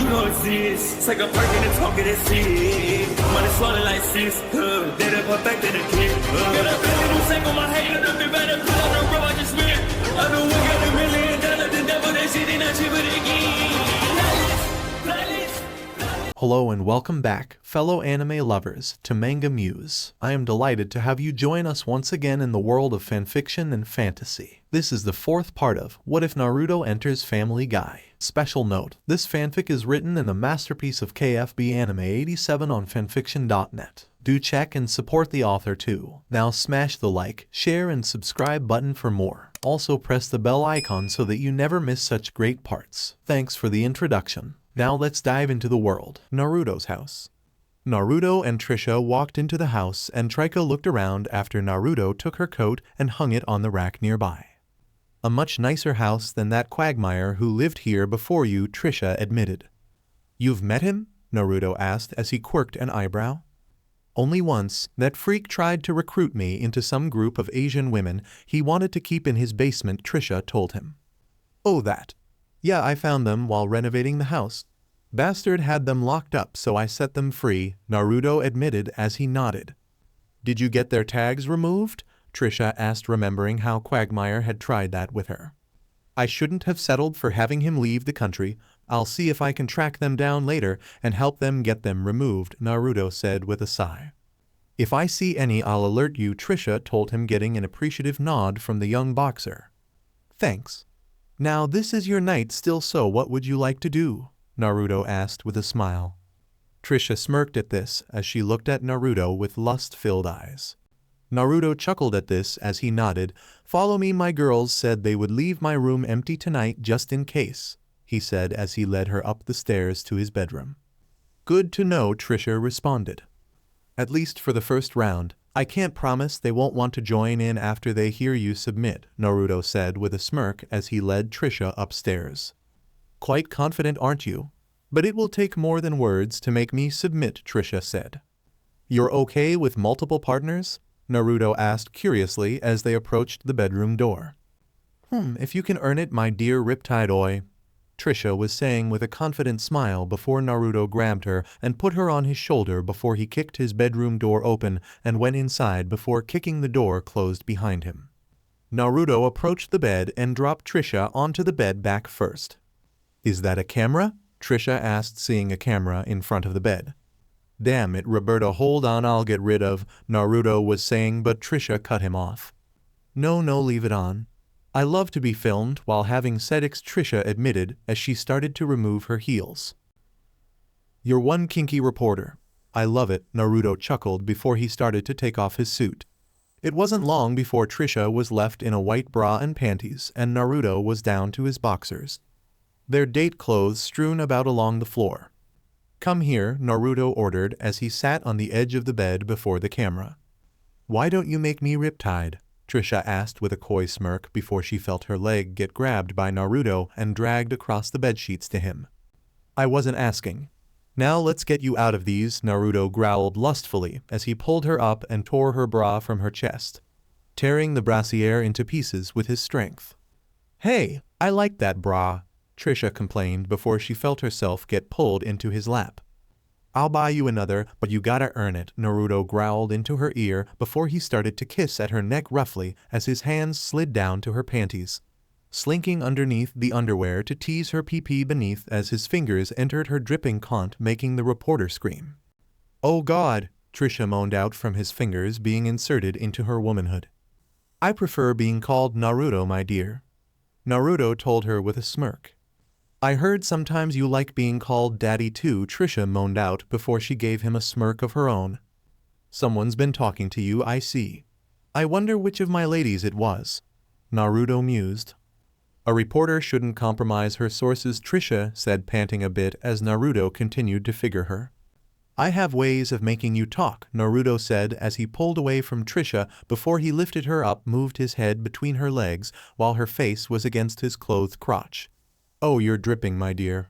You don't exist. Take a perk and a talk of that shit. Money swallowed like sis. Dead up perfect in the kid. Got a billion who sang on my head. Look up better put on the road I just spent. I know we got $1 million. The devil that shit ain't not cheaper again. Hello and welcome back, fellow anime lovers, to MangaMuse. I am delighted to have you join us once again in the world of fanfiction and fantasy. This is the fourth part of What If Naruto Enters Family Guy. Special note, this fanfic is written in the masterpiece of KFB Anime 87 on fanfiction.net. Do check and support the author too. Now smash the like, share and subscribe button for more. Also press the bell icon so that you never miss such great parts. Thanks for the introduction. Now let's dive into the world. Naruto's house. Naruto and Trisha walked into the house and Trika looked around after Naruto took her coat and hung it on the rack nearby. A much nicer house than that quagmire who lived here before you, Trisha admitted. You've met him? Naruto asked as he quirked an eyebrow. Only once. That freak tried to recruit me into some group of Asian women he wanted to keep in his basement, Trisha told him. Oh, that. Yeah, I found them while renovating the house. Bastard had them locked up, so I set them free, Naruto admitted as he nodded. Did you get their tags removed? Trisha asked, remembering how Quagmire had tried that with her. I shouldn't have settled for having him leave the country. I'll see if I can track them down later and help them get them removed, Naruto said with a sigh. If I see any, I'll alert you, Trisha told him, getting an appreciative nod from the young boxer. Thanks. Now this is your night still, so what would you like to do? Naruto asked with a smile. Trisha smirked at this as she looked at Naruto with lust-filled eyes. Naruto chuckled at this as he nodded. Follow me, my girls said they would leave my room empty tonight just in case, he said as he led her up the stairs to his bedroom. Good to know, Trisha responded. At least for the first round. I can't promise they won't want to join in after they hear you submit, Naruto said with a smirk as he led Trisha upstairs. Quite confident, aren't you? But it will take more than words to make me submit, Trisha said. You're okay with multiple partners? Naruto asked curiously as they approached the bedroom door. If you can earn it, my dear Riptide Oi, Trisha was saying with a confident smile before Naruto grabbed her and put her on his shoulder before he kicked his bedroom door open and went inside before kicking the door closed behind him. Naruto approached the bed and dropped Trisha onto the bed back first. Is that a camera? Trisha asked, seeing a camera in front of the bed. Damn it, Roberto, hold on, I'll get rid of, Naruto was saying, but Trisha cut him off. No, leave it on. I love to be filmed while having sex, Trisha admitted as she started to remove her heels. You're one kinky reporter. I love it, Naruto chuckled before he started to take off his suit. It wasn't long before Trisha was left in a white bra and panties and Naruto was down to his boxers. Their date clothes strewn about along the floor. Come here, Naruto ordered as he sat on the edge of the bed before the camera. Why don't you make me Riptide? Trisha asked with a coy smirk before she felt her leg get grabbed by Naruto and dragged across the bedsheets to him. I wasn't asking. Now let's get you out of these, Naruto growled lustfully as he pulled her up and tore her bra from her chest, tearing the brassiere into pieces with his strength. Hey, I like that bra, Trisha complained before she felt herself get pulled into his lap. I'll buy you another, but you gotta earn it, Naruto growled into her ear before he started to kiss at her neck roughly as his hands slid down to her panties, slinking underneath the underwear to tease her pee-pee beneath as his fingers entered her dripping cunt, making the reporter scream. Oh God, Trisha moaned out from his fingers being inserted into her womanhood. I prefer being called Naruto, my dear, Naruto told her with a smirk. I heard sometimes you like being called daddy too, Trisha moaned out before she gave him a smirk of her own. Someone's been talking to you, I see. I wonder which of my ladies it was, Naruto mused. A reporter shouldn't compromise her sources, Trisha said, panting a bit as Naruto continued to figure her. I have ways of making you talk, Naruto said as he pulled away from Trisha before he lifted her up, moved his head between her legs while her face was against his clothed crotch. Oh, you're dripping, my dear.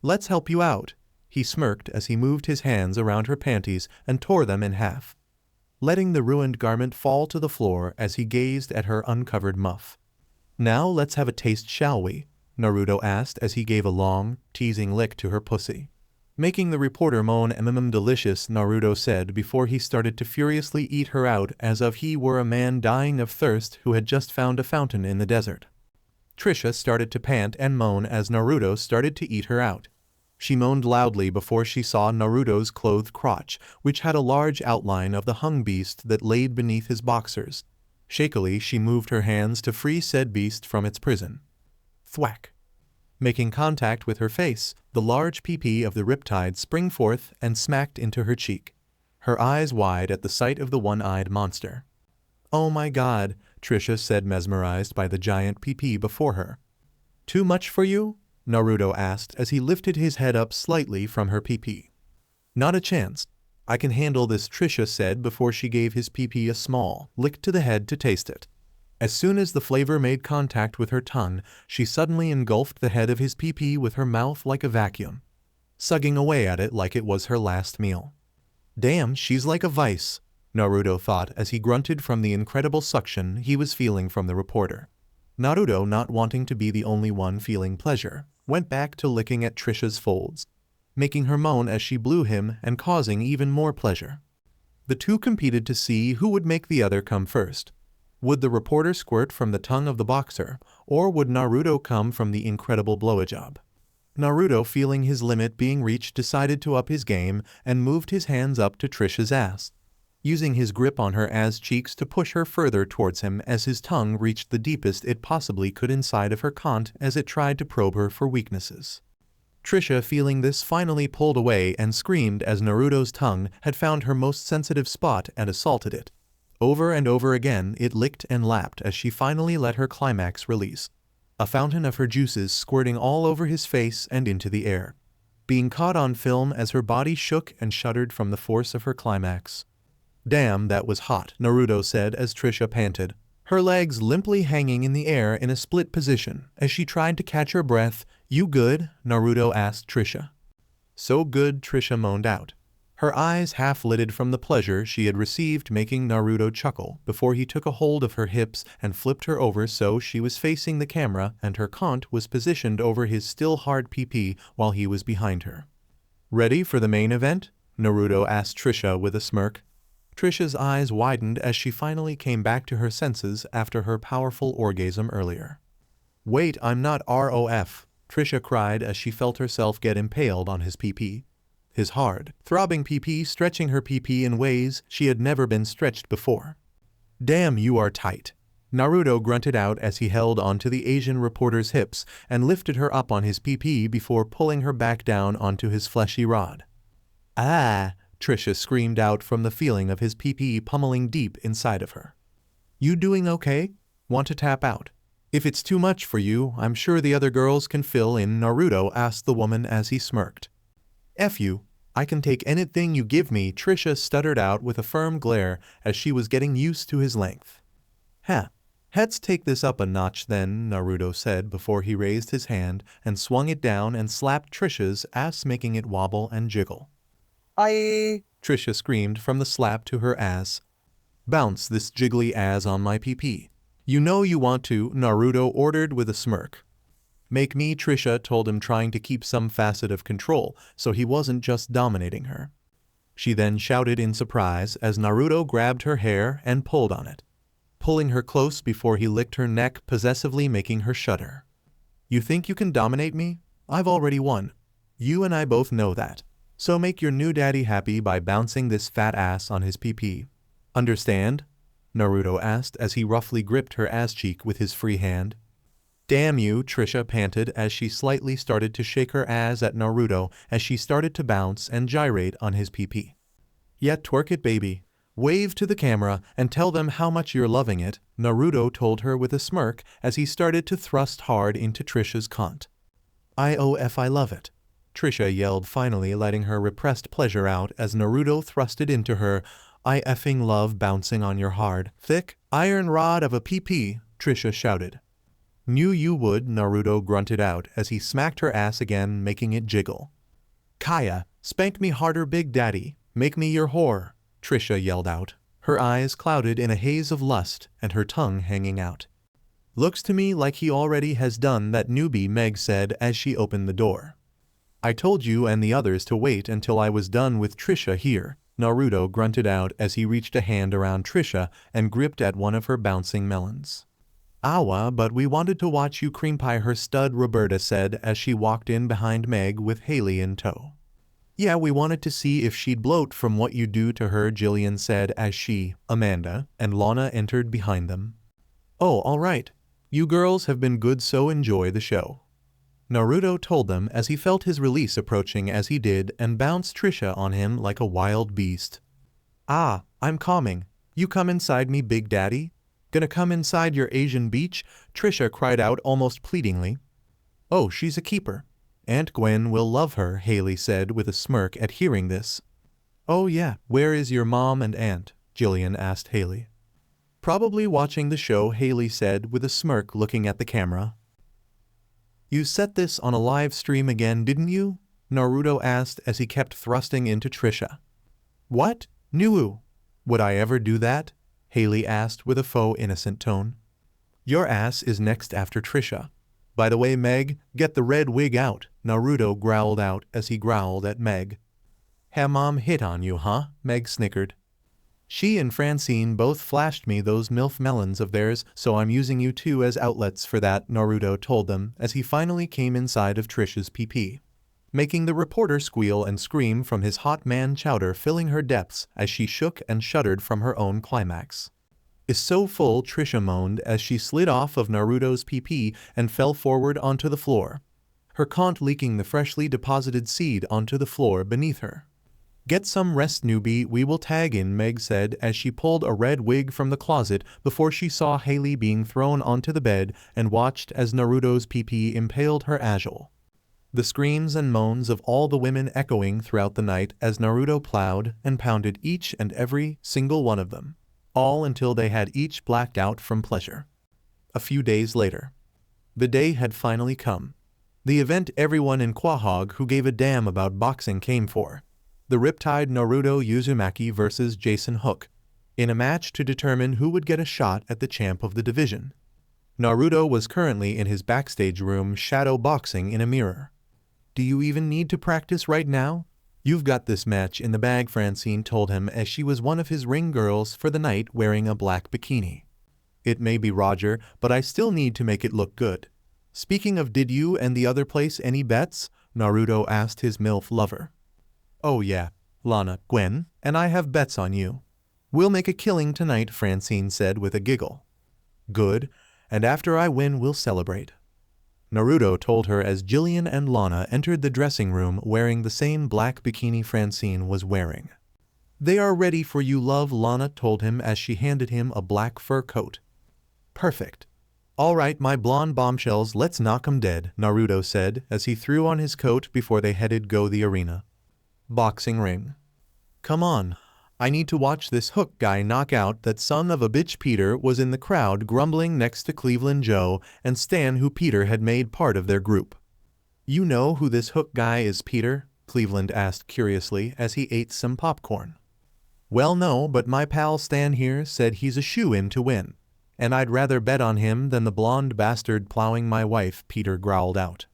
Let's help you out, he smirked as he moved his hands around her panties and tore them in half, letting the ruined garment fall to the floor as he gazed at her uncovered muff. Now let's have a taste, shall we? Naruto asked as he gave a long, teasing lick to her pussy. Making the reporter moan delicious, Naruto said before he started to furiously eat her out as if he were a man dying of thirst who had just found a fountain in the desert. Trisha started to pant and moan as Naruto started to eat her out. She moaned loudly before she saw Naruto's clothed crotch, which had a large outline of the hung beast that laid beneath his boxers. Shakily she moved her hands to free said beast from its prison. Thwack! Making contact with her face, the large pee-pee of the riptide sprang forth and smacked into her cheek. Her eyes wide at the sight of the one-eyed monster. "Oh my god," Trisha said, mesmerized by the giant pee-pee before her. "Too much for you?" Naruto asked as he lifted his head up slightly from her pee-pee. "Not a chance. I can handle this," Trisha said before she gave his pee-pee a small lick to the head to taste it. As soon as the flavor made contact with her tongue, she suddenly engulfed the head of his pee-pee with her mouth like a vacuum, sucking away at it like it was her last meal. "Damn, she's like a vice," Naruto thought as he grunted from the incredible suction he was feeling from the reporter. Naruto, not wanting to be the only one feeling pleasure, went back to licking at Trisha's folds, making her moan as she blew him and causing even more pleasure. The two competed to see who would make the other come first. Would the reporter squirt from the tongue of the boxer, or would Naruto come from the incredible blowajob? Naruto, feeling his limit being reached, decided to up his game and moved his hands up to Trisha's ass, using his grip on her ass cheeks to push her further towards him as his tongue reached the deepest it possibly could inside of her cunt as it tried to probe her for weaknesses. Trisha, feeling this, finally pulled away and screamed as Naruto's tongue had found her most sensitive spot and assaulted it. Over and over again it licked and lapped as she finally let her climax release, a fountain of her juices squirting all over his face and into the air, being caught on film as her body shook and shuddered from the force of her climax. "Damn, that was hot," Naruto said as Trisha panted, her legs limply hanging in the air in a split position as she tried to catch her breath. "You good?" Naruto asked Trisha. "So good," Trisha moaned out, her eyes half-lidded from the pleasure she had received, making Naruto chuckle before he took a hold of her hips and flipped her over so she was facing the camera and her cunt was positioned over his still hard pee-pee while he was behind her. "Ready for the main event?" Naruto asked Trisha with a smirk. Trisha's eyes widened as she finally came back to her senses after her powerful orgasm earlier. "Wait, I'm not ROF," Trisha cried as she felt herself get impaled on his pee-pee. His hard, throbbing pee-pee stretching her pee-pee in ways she had never been stretched before. "Damn, you are tight," Naruto grunted out as he held onto the Asian reporter's hips and lifted her up on his pee-pee before pulling her back down onto his fleshy rod. "Ah!" Trisha screamed out from the feeling of his pee-pee pummeling deep inside of her. "You doing okay? Want to tap out? If it's too much for you, I'm sure the other girls can fill in," Naruto asked the woman as he smirked. "F you, I can take anything you give me," Trisha stuttered out with a firm glare as she was getting used to his length. "Huh. Let's take this up a notch then," Naruto said before he raised his hand and swung it down and slapped Trisha's ass, making it wobble and jiggle. "Aye!" Trisha screamed from the slap to her ass. "Bounce this jiggly ass on my pee-pee. You know you want to," Naruto ordered with a smirk. "Make me," Trisha told him, trying to keep some facet of control so he wasn't just dominating her. She then shouted in surprise as Naruto grabbed her hair and pulled on it, pulling her close before he licked her neck possessively, making her shudder. "You think you can dominate me? I've already won. You and I both know that. So make your new daddy happy by bouncing this fat ass on his pee-pee. Understand?" Naruto asked as he roughly gripped her ass cheek with his free hand. "Damn you," Trisha panted as she slightly started to shake her ass at Naruto as she started to bounce and gyrate on his pee-pee. "Yeah, twerk it, baby. Wave to the camera and tell them how much you're loving it," Naruto told her with a smirk as he started to thrust hard into Trisha's cunt. "I love it," Trisha yelled, finally letting her repressed pleasure out as Naruto thrusted into her. "I effing love bouncing on your hard, thick, iron rod of a pee-pee," Trisha shouted. "Knew you would," Naruto grunted out as he smacked her ass again, making it jiggle. "Kaya, spank me harder, big daddy, make me your whore," Trisha yelled out, her eyes clouded in a haze of lust and her tongue hanging out. Looks to me like he already has done that, newbie, Meg said as she opened the door. I told you and the others to wait until I was done with Trisha here, Naruto grunted out as he reached a hand around Trisha and gripped at one of her bouncing melons. Awa, but we wanted to watch you cream pie her stud, Roberta said as she walked in behind Meg with Haley in tow. Yeah, we wanted to see if she'd bloat from what you do to her, Jillian said as she, Amanda, and Lana entered behind them. Oh, alright. You girls have been good, so enjoy the show. Naruto told them as he felt his release approaching as he did and bounced Trisha on him like a wild beast. Ah, I'm coming. You come inside me, Big Daddy? Gonna come inside your Asian beach? Trisha cried out almost pleadingly. Oh, she's a keeper. Aunt Gwen will love her, Haley said with a smirk at hearing this. Oh yeah, where is your mom and aunt? Jillian asked Haley. Probably watching the show, Haley said with a smirk looking at the camera. You set this on a live stream again, didn't you? Naruto asked as he kept thrusting into Trisha. What? Nuu? Would I ever do that? Haley asked with a faux innocent tone. Your ass is next after Trisha. By the way, Meg, get the red wig out, Naruto growled out as he growled at Meg. Ha, Mom hit on you, huh? Meg snickered. She and Francine both flashed me those MILF melons of theirs, so I'm using you two as outlets for that, Naruto told them as he finally came inside of Trisha's PP, making the reporter squeal and scream from his hot man chowder, filling her depths as she shook and shuddered from her own climax. Is so full, Trisha moaned as she slid off of Naruto's PP and fell forward onto the floor, her cunt leaking the freshly deposited seed onto the floor beneath her. Get some rest, newbie, we will tag in, Meg said as she pulled a red wig from the closet before she saw Haley being thrown onto the bed and watched as Naruto's PP impaled her agile. The screams and moans of all the women echoing throughout the night as Naruto plowed and pounded each and every single one of them, all until they had each blacked out from pleasure. A few days later. The day had finally come. The event everyone in Quahog who gave a damn about boxing came for. The Riptide Naruto Uzumaki versus Jason Hook, in a match to determine who would get a shot at the champ of the division. Naruto was currently in his backstage room shadow boxing in a mirror. Do you even need to practice right now? You've got this match in the bag, Francine told him as she was one of his ring girls for the night wearing a black bikini. It may be Roger, but I still need to make it look good. Speaking of, did you and the other place any bets? Naruto asked his MILF lover. Oh yeah, Lana, Gwen, and I have bets on you. We'll make a killing tonight, Francine said with a giggle. Good, and after I win we'll celebrate. Naruto told her as Jillian and Lana entered the dressing room wearing the same black bikini Francine was wearing. They are ready for you, love, Lana told him as she handed him a black fur coat. Perfect. All right, my blonde bombshells, let's knock 'em dead, Naruto said as he threw on his coat before they headed go the arena. Boxing ring. Come on. I need to watch this Hook guy knock out that son of a bitch. Peter was in the crowd grumbling next to Cleveland Joe and Stan, who Peter had made part of their group. You know who this Hook guy is, Peter? Cleveland asked curiously as he ate some popcorn. Well, no, but my pal Stan here said he's a shoo-in to win, and I'd rather bet on him than the blonde bastard plowing my wife, Peter growled out.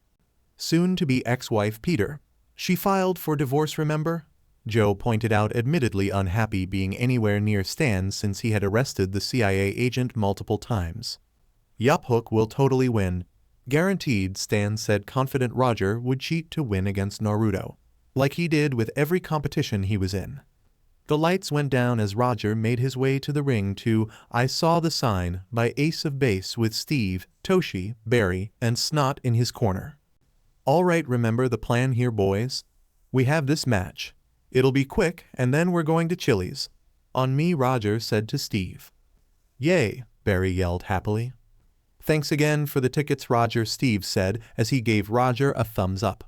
Soon to be ex-wife Peter. She filed for divorce, remember? Joe pointed out, admittedly unhappy being anywhere near Stan since he had arrested the CIA agent multiple times. Yup, Hook will totally win. Guaranteed, Stan said confident Roger would cheat to win against Naruto, like he did with every competition he was in. The lights went down as Roger made his way to the ring to I Saw the Sign by Ace of Base with Steve, Toshi, Barry, and Snot in his corner. All right, remember the plan here, boys. We have this match. It'll be quick, and then we're going to Chili's. On me, Roger said to Steve. Yay, Barry yelled happily. Thanks again for the tickets, Roger, Steve said as he gave Roger a thumbs up.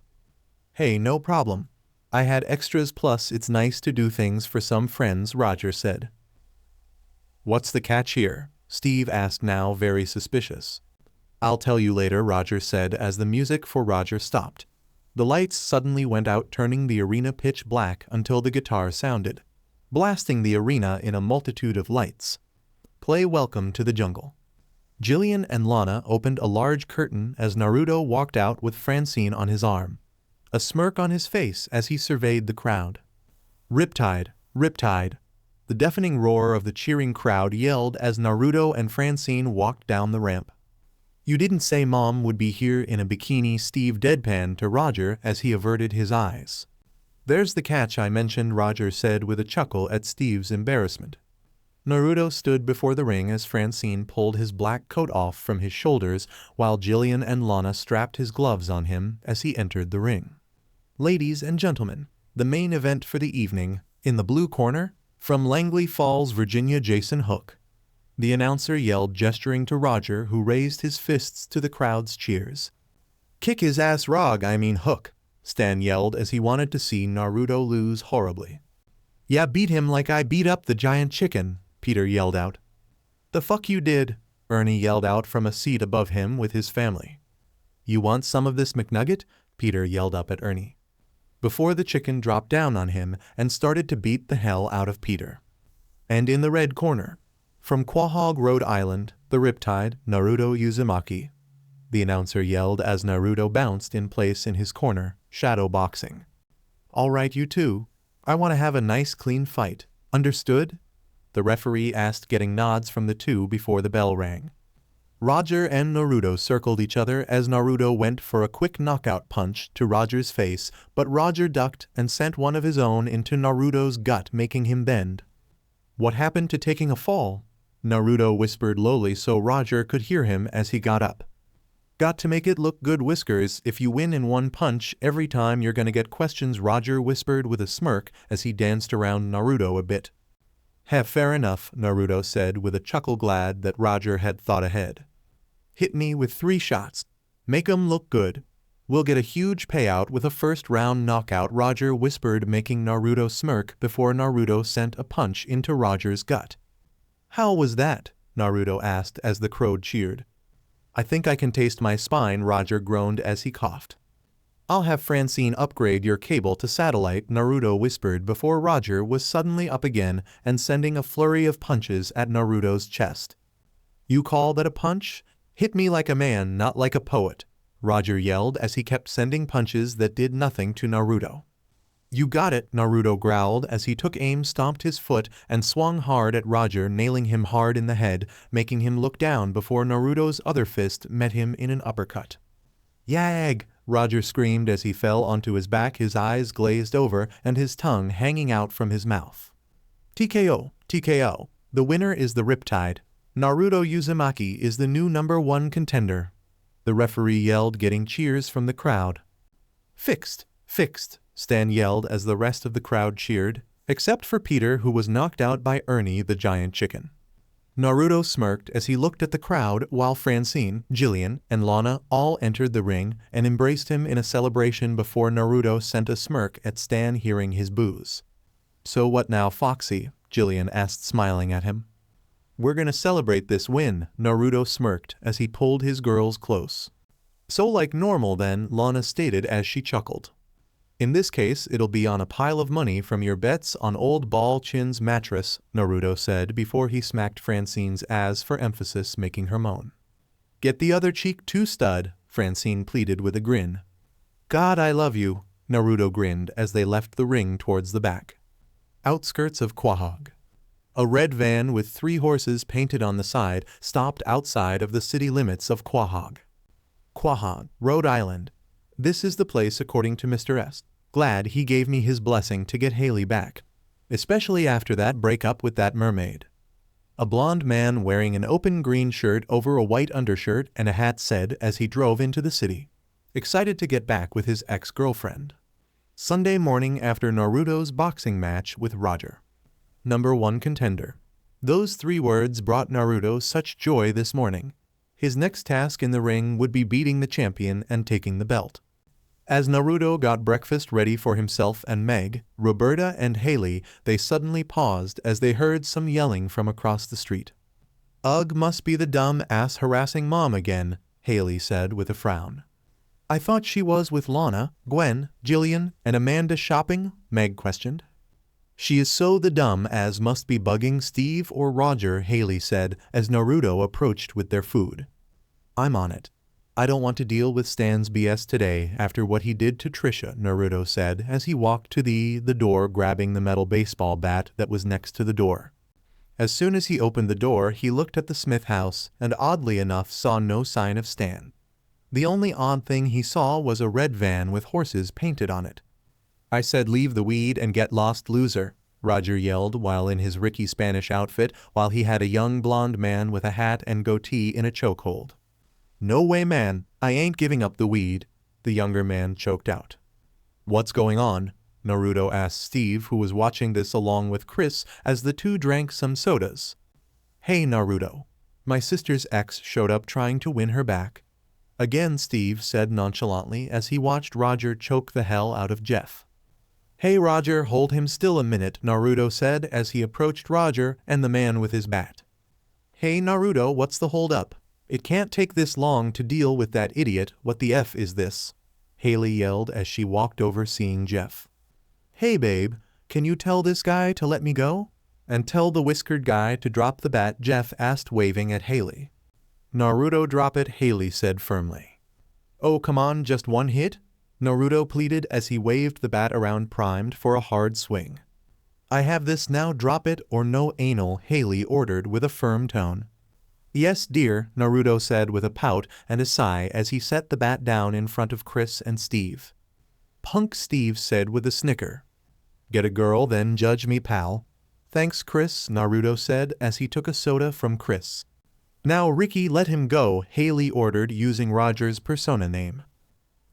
Hey, no problem. I had extras, plus it's nice to do things for some friends, Roger said. What's the catch here? Steve asked, now very suspicious. I'll tell you later, Roger said as the music for Roger stopped. The lights suddenly went out, turning the arena pitch black until the guitar sounded, blasting the arena in a multitude of lights. Play Welcome to the Jungle. Jillian and Lana opened a large curtain as Naruto walked out with Francine on his arm, a smirk on his face as he surveyed the crowd. Riptide, Riptide. The deafening roar of the cheering crowd yelled as Naruto and Francine walked down the ramp. You didn't say Mom would be here in a bikini, Steve deadpanned to Roger as he averted his eyes. There's the catch I mentioned, Roger said with a chuckle at Steve's embarrassment. Naruto stood before the ring as Francine pulled his black coat off from his shoulders while Jillian and Lana strapped his gloves on him as he entered the ring. Ladies and gentlemen, the main event for the evening, in the blue corner, from Langley Falls, Virginia, Jason Hook. The announcer yelled, gesturing to Roger, who raised his fists to the crowd's cheers. Kick his ass, Hook, Stan yelled as he wanted to see Naruto lose horribly. Yeah, beat him like I beat up the giant chicken, Peter yelled out. The fuck you did, Ernie yelled out from a seat above him with his family. You want some of this McNugget? Peter yelled up at Ernie, before the chicken dropped down on him and started to beat the hell out of Peter. And in the red corner, from Quahog, Rhode Island, the Riptide, Naruto Uzumaki. The announcer yelled as Naruto bounced in place in his corner, shadow boxing. All right, you two. I want to have a nice clean fight. Understood? The referee asked, getting nods from the two before the bell rang. Roger and Naruto circled each other as Naruto went for a quick knockout punch to Roger's face, but Roger ducked and sent one of his own into Naruto's gut, making him bend. What happened to taking a fall? Naruto whispered lowly so Roger could hear him as he got up. Got to make it look good, Whiskers. If you win in one punch every time you're gonna get questions, Roger whispered with a smirk as he danced around Naruto a bit. Fair enough, Naruto said with a chuckle, glad that Roger had thought ahead. Hit me with 3 shots. Make 'em look good. We'll get a huge payout with a first-round knockout, Roger whispered, making Naruto smirk before Naruto sent a punch into Roger's gut. How was that? Naruto asked as the crowd cheered. I think I can taste my spine, Roger groaned as he coughed. I'll have Francine upgrade your cable to satellite, Naruto whispered before Roger was suddenly up again and sending a flurry of punches at Naruto's chest. You call that a punch? Hit me like a man, not like a poet, Roger yelled as he kept sending punches that did nothing to Naruto. You got it, Naruto growled as he took aim, stomped his foot, and swung hard at Roger, nailing him hard in the head, making him look down before Naruto's other fist met him in an uppercut. Yag! Roger screamed as he fell onto his back, his eyes glazed over and his tongue hanging out from his mouth. TKO, TKO. The winner is the Riptide. Naruto Uzumaki is the new #1 contender. The referee yelled, getting cheers from the crowd. Fixed, fixed, Stan yelled as the rest of the crowd cheered, except for Peter, who was knocked out by Ernie the giant chicken. Naruto smirked as he looked at the crowd while Francine, Jillian, and Lana all entered the ring and embraced him in a celebration before Naruto sent a smirk at Stan hearing his boos. So what now, Foxy? Jillian asked, smiling at him. We're gonna celebrate this win, Naruto smirked as he pulled his girls close. So like normal then, Lana stated as she chuckled. In this case, it'll be on a pile of money from your bets on old Ball Chin's mattress, Naruto said before he smacked Francine's ass for emphasis, making her moan. Get the other cheek too, stud, Francine pleaded with a grin. God, I love you, Naruto grinned as they left the ring towards the back. Outskirts of Quahog. A red van with 3 horses painted on the side stopped outside of the city limits of Quahog. Quahog, Rhode Island. This is the place according to Mr. S. Glad he gave me his blessing to get Haley back, especially after that breakup with that mermaid. A blond man wearing an open green shirt over a white undershirt and a hat said as he drove into the city, excited to get back with his ex-girlfriend. Sunday morning after Naruto's boxing match with Roger. #1 contender. Those 3 words brought Naruto such joy this morning. His next task in the ring would be beating the champion and taking the belt. As Naruto got breakfast ready for himself and Meg, Roberta, and Haley, they suddenly paused as they heard some yelling from across the street. Ugh, must be the dumb ass harassing Mom again, Haley said with a frown. I thought she was with Lana, Gwen, Jillian, and Amanda shopping, Meg questioned. She is so the dumb as must be bugging Steve or Roger, Haley said as Naruto approached with their food. I'm on it. I don't want to deal with Stan's BS today after what he did to Trisha, Naruto said as he walked to the door grabbing the metal baseball bat that was next to the door. As soon as he opened the door, he looked at the Smith house and oddly enough saw no sign of Stan. The only odd thing he saw was a red van with horses painted on it. I said leave the weed and get lost, loser, Roger yelled while in his Ricky Spanish outfit while he had a young blonde man with a hat and goatee in a chokehold. No way, man, I ain't giving up the weed, the younger man choked out. What's going on? Naruto asked Steve, who was watching this along with Chris as the two drank some sodas. Hey Naruto. My sister's ex showed up trying to win her back. Again, Steve said nonchalantly as he watched Roger choke the hell out of Jeff. Hey Roger, hold him still a minute, Naruto said as he approached Roger and the man with his bat. Hey Naruto, what's the hold up? It can't take this long to deal with that idiot, what the F is this? Haley yelled as she walked over seeing Jeff. Hey babe, can you tell this guy to let me go? And tell the whiskered guy to drop the bat, Jeff asked waving at Haley. Naruto, drop it, Haley said firmly. Oh come on, just one hit? Naruto pleaded as he waved the bat around primed for a hard swing. I have this now, drop it or no anal, Haley ordered with a firm tone. Yes dear, Naruto said with a pout and a sigh as he set the bat down in front of Chris and Steve. Punk, Steve said with a snicker. Get a girl then judge me, pal. Thanks Chris, Naruto said as he took a soda from Chris. Now Ricky, let him go, Haley ordered using Roger's persona name.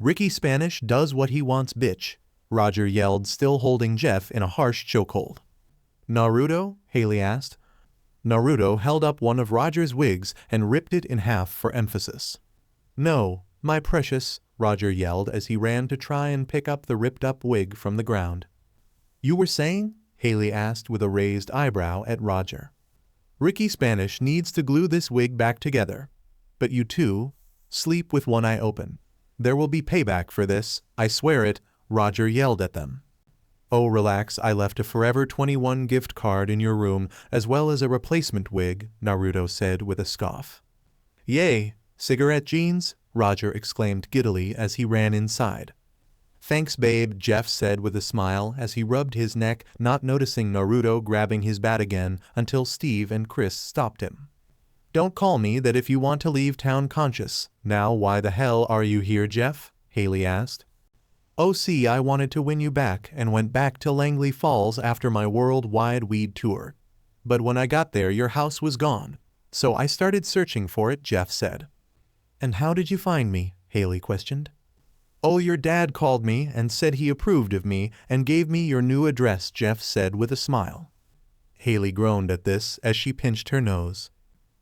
Ricky Spanish does what he wants, bitch, Roger yelled, still holding Jeff in a harsh chokehold. Naruto? Haley asked. Naruto held up one of Roger's wigs and ripped it in half for emphasis. No, my precious, Roger yelled as he ran to try and pick up the ripped-up wig from the ground. You were saying? Haley asked with a raised eyebrow at Roger. Ricky Spanish needs to glue this wig back together. But you two, sleep with one eye open. There will be payback for this, I swear it, Roger yelled at them. Oh relax, I left a Forever 21 gift card in your room as well as a replacement wig, Naruto said with a scoff. Yay, cigarette jeans? Roger exclaimed giddily as he ran inside. Thanks babe, Jeff said with a smile as he rubbed his neck, not noticing Naruto grabbing his bat again until Steve and Chris stopped him. Don't call me that if you want to leave town conscious. Now why the hell are you here, Jeff? Haley asked. Oh see, I wanted to win you back and went back to Langley Falls after my worldwide weed tour. But when I got there your house was gone. So I started searching for it, Jeff said. And how did you find me? Haley questioned. Oh, your dad called me and said he approved of me and gave me your new address, Jeff said with a smile. Haley groaned at this as she pinched her nose.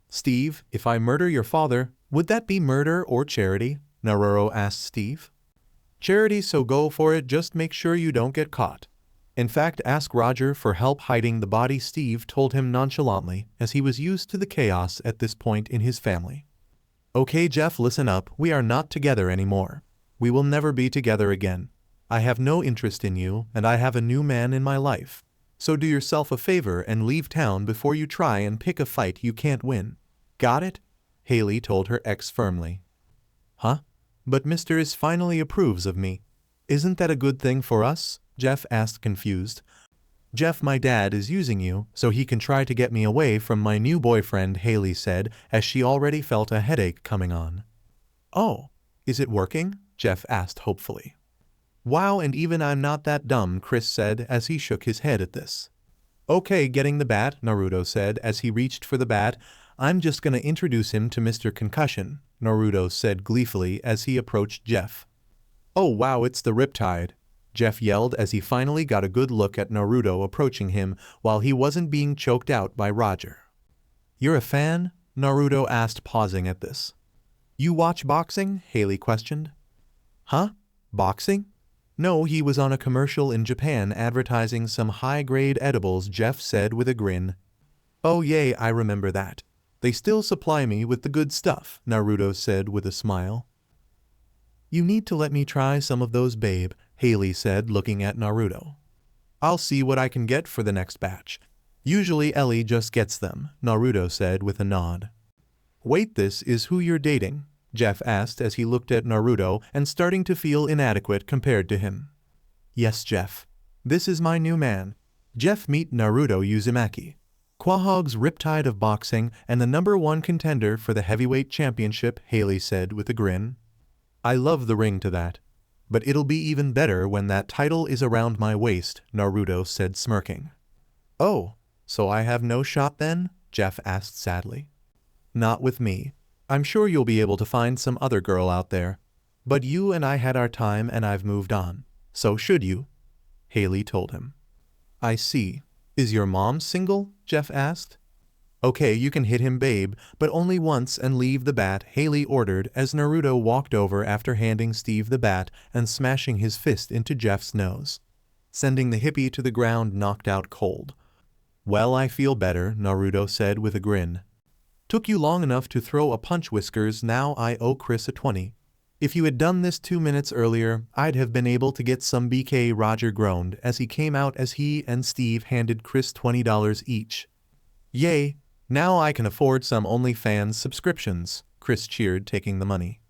Steve, if I murder your father, would that be murder or charity? Naruto asked Steve. Charity, so go for it, just make sure you don't get caught. In fact, ask Roger for help hiding the body, Steve told him nonchalantly as he was used to the chaos at this point in his family. Okay Jeff, listen up, we are not together anymore. We will never be together again. I have no interest in you and I have a new man in my life. So do yourself a favor and leave town before you try and pick a fight you can't win. Got it? Haley told her ex firmly. Huh? But Mr. is finally approves of me. Isn't that a good thing for us? Jeff asked confused. Jeff, my dad is using you so he can try to get me away from my new boyfriend, Haley said as she already felt a headache coming on. Oh, is it working? Jeff asked hopefully. Wow, and even I'm not that dumb, Chris said as he shook his head at this. Okay, getting the bat, Naruto said as he reached for the bat. I'm just gonna introduce him to Mr. Concussion, Naruto said gleefully as he approached Jeff. Oh wow, it's the Riptide, Jeff yelled as he finally got a good look at Naruto approaching him while he wasn't being choked out by Roger. You're a fan? Naruto asked, pausing at this. You watch boxing? Haley questioned. Huh? Boxing? No, he was on a commercial in Japan advertising some high-grade edibles, Jeff said with a grin. Oh yay, I remember that. They still supply me with the good stuff, Naruto said with a smile. You need to let me try some of those, babe, Haley said looking at Naruto. I'll see what I can get for the next batch. Usually Ellie just gets them, Naruto said with a nod. Wait, this is who you're dating? Jeff asked as he looked at Naruto and starting to feel inadequate compared to him. Yes, Jeff. This is my new man. Jeff, meet Naruto Uzumaki. Quahog's riptide of boxing and the #1 contender for the heavyweight championship, Haley said with a grin. I love the ring to that. But it'll be even better when that title is around my waist, Naruto said smirking. Oh, so I have no shot then? Jeff asked sadly. Not with me. I'm sure you'll be able to find some other girl out there. But you and I had our time and I've moved on. So should you? Haley told him. I see. Is your mom single? Jeff asked. Okay, you can hit him, babe, but only once and leave the bat, Haley ordered as Naruto walked over after handing Steve the bat and smashing his fist into Jeff's nose, sending the hippie to the ground knocked out cold. Well, I feel better, Naruto said with a grin. Took you long enough to throw a punch, Whiskers. Now I owe Chris a 20. If you had done this 2 minutes earlier, I'd have been able to get some BK, Roger groaned as he came out as he and Steve handed Chris $20 each. Yay, now I can afford some OnlyFans subscriptions, Chris cheered, taking the money.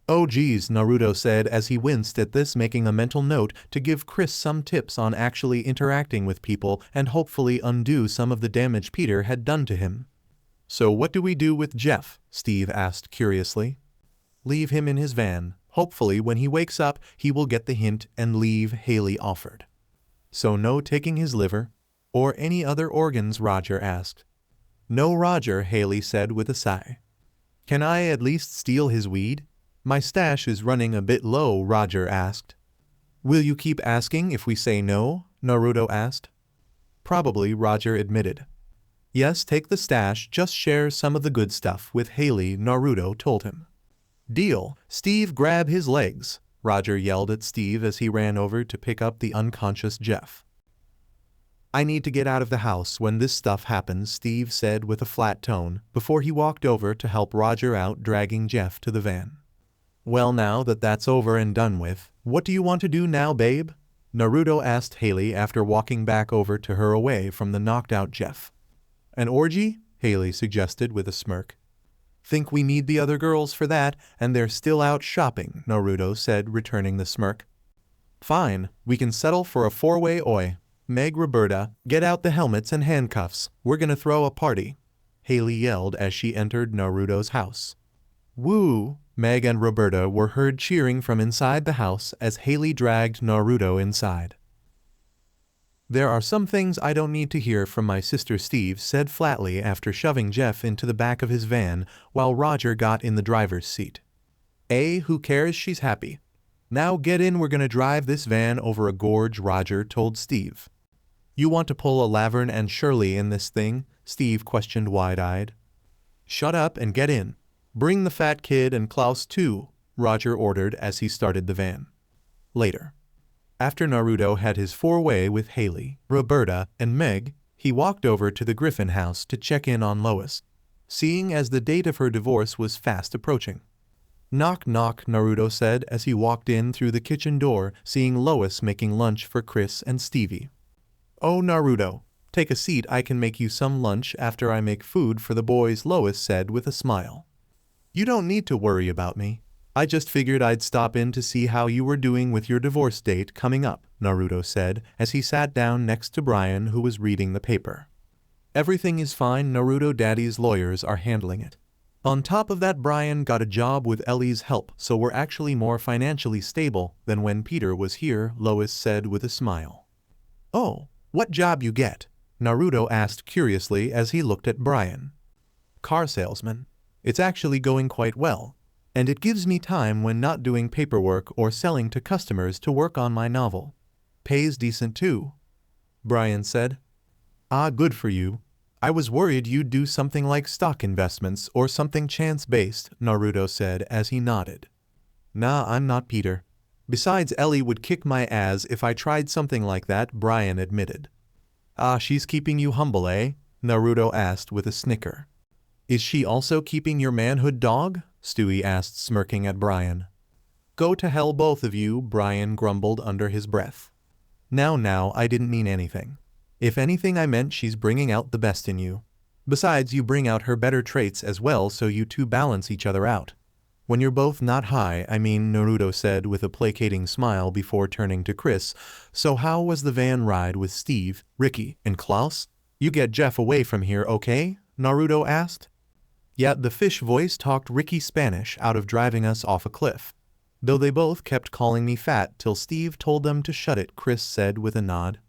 Oh geez, Naruto said as he winced at this, making a mental note to give Chris some tips on actually interacting with people and hopefully undo some of the damage Peter had done to him. So what do we do with Jeff? Steve asked curiously. Leave him in his van. Hopefully when he wakes up, he will get the hint and leave, Haley offered. So no taking his liver? Or any other organs? Roger asked. No, Roger, Haley said with a sigh. Can I at least steal his weed? My stash is running a bit low, Roger asked. Will you keep asking if we say no? Naruto asked. Probably, Roger admitted. Yes, take the stash, just share some of the good stuff with Haley, Naruto told him. Deal. Steve, grab his legs, Roger yelled at Steve as he ran over to pick up the unconscious Jeff. I need to get out of the house when this stuff happens, Steve said with a flat tone before he walked over to help Roger out, dragging Jeff to the van. Well, now that that's over and done with, what do you want to do now, babe? Naruto asked Haley after walking back over to her away from the knocked out Jeff. An orgy? Haley suggested with a smirk. Think we need the other girls for that, and they're still out shopping, Naruto said, returning the smirk. Fine, we can settle for a 4-way oi. Meg, Roberta, get out the helmets and handcuffs, we're gonna throw a party, Haley yelled as she entered Naruto's house. Woo! Meg and Roberta were heard cheering from inside the house as Haley dragged Naruto inside. There are some things I don't need to hear from my sister, Steve said flatly after shoving Jeff into the back of his van while Roger got in the driver's seat. Who cares, she's happy. Now get in, we're gonna drive this van over a gorge, Roger told Steve. You want to pull a Laverne and Shirley in this thing? Steve questioned wide-eyed. Shut up and get in. Bring the fat kid and Klaus too, Roger ordered as he started the van. Later. After Naruto had his 4-way with Haley, Roberta, and Meg, he walked over to the Griffin house to check in on Lois, seeing as the date of her divorce was fast approaching. Knock knock, Naruto said as he walked in through the kitchen door, seeing Lois making lunch for Chris and Stevie. Oh, Naruto, take a seat, I can make you some lunch after I make food for the boys, Lois said with a smile. You don't need to worry about me. I just figured I'd stop in to see how you were doing with your divorce date coming up, Naruto said as he sat down next to Brian, who was reading the paper. Everything is fine, Naruto, Daddy's lawyers are handling it. On top of that, Brian got a job with Ellie's help, so we're actually more financially stable than when Peter was here, Lois said with a smile. Oh, what job you get? Naruto asked curiously as he looked at Brian. Car salesman. It's actually going quite well. And it gives me time when not doing paperwork or selling to customers to work on my novel. Pays decent too, Brian said. Ah, good for you. I was worried you'd do something like stock investments or something chance-based, Naruto said as he nodded. Nah, I'm not Peter. Besides, Ellie would kick my ass if I tried something like that, Brian admitted. Ah, she's keeping you humble, eh? Naruto asked with a snicker. Is she also keeping your manhood, dog? Stewie asked, smirking at Brian. Go to hell, both of you, Brian grumbled under his breath. Now, I didn't mean anything. If anything, I meant she's bringing out the best in you. Besides, you bring out her better traits as well, so you two balance each other out. When you're both not high, I mean, Naruto said with a placating smile before turning to Chris. So how was the van ride with Steve, Ricky, and Klaus? You get Jeff away from here, okay? Naruto asked. Yeah, the fish voice talked Ricky Spanish out of driving us off a cliff. Though they both kept calling me fat till Steve told them to shut it, Chris said with a nod.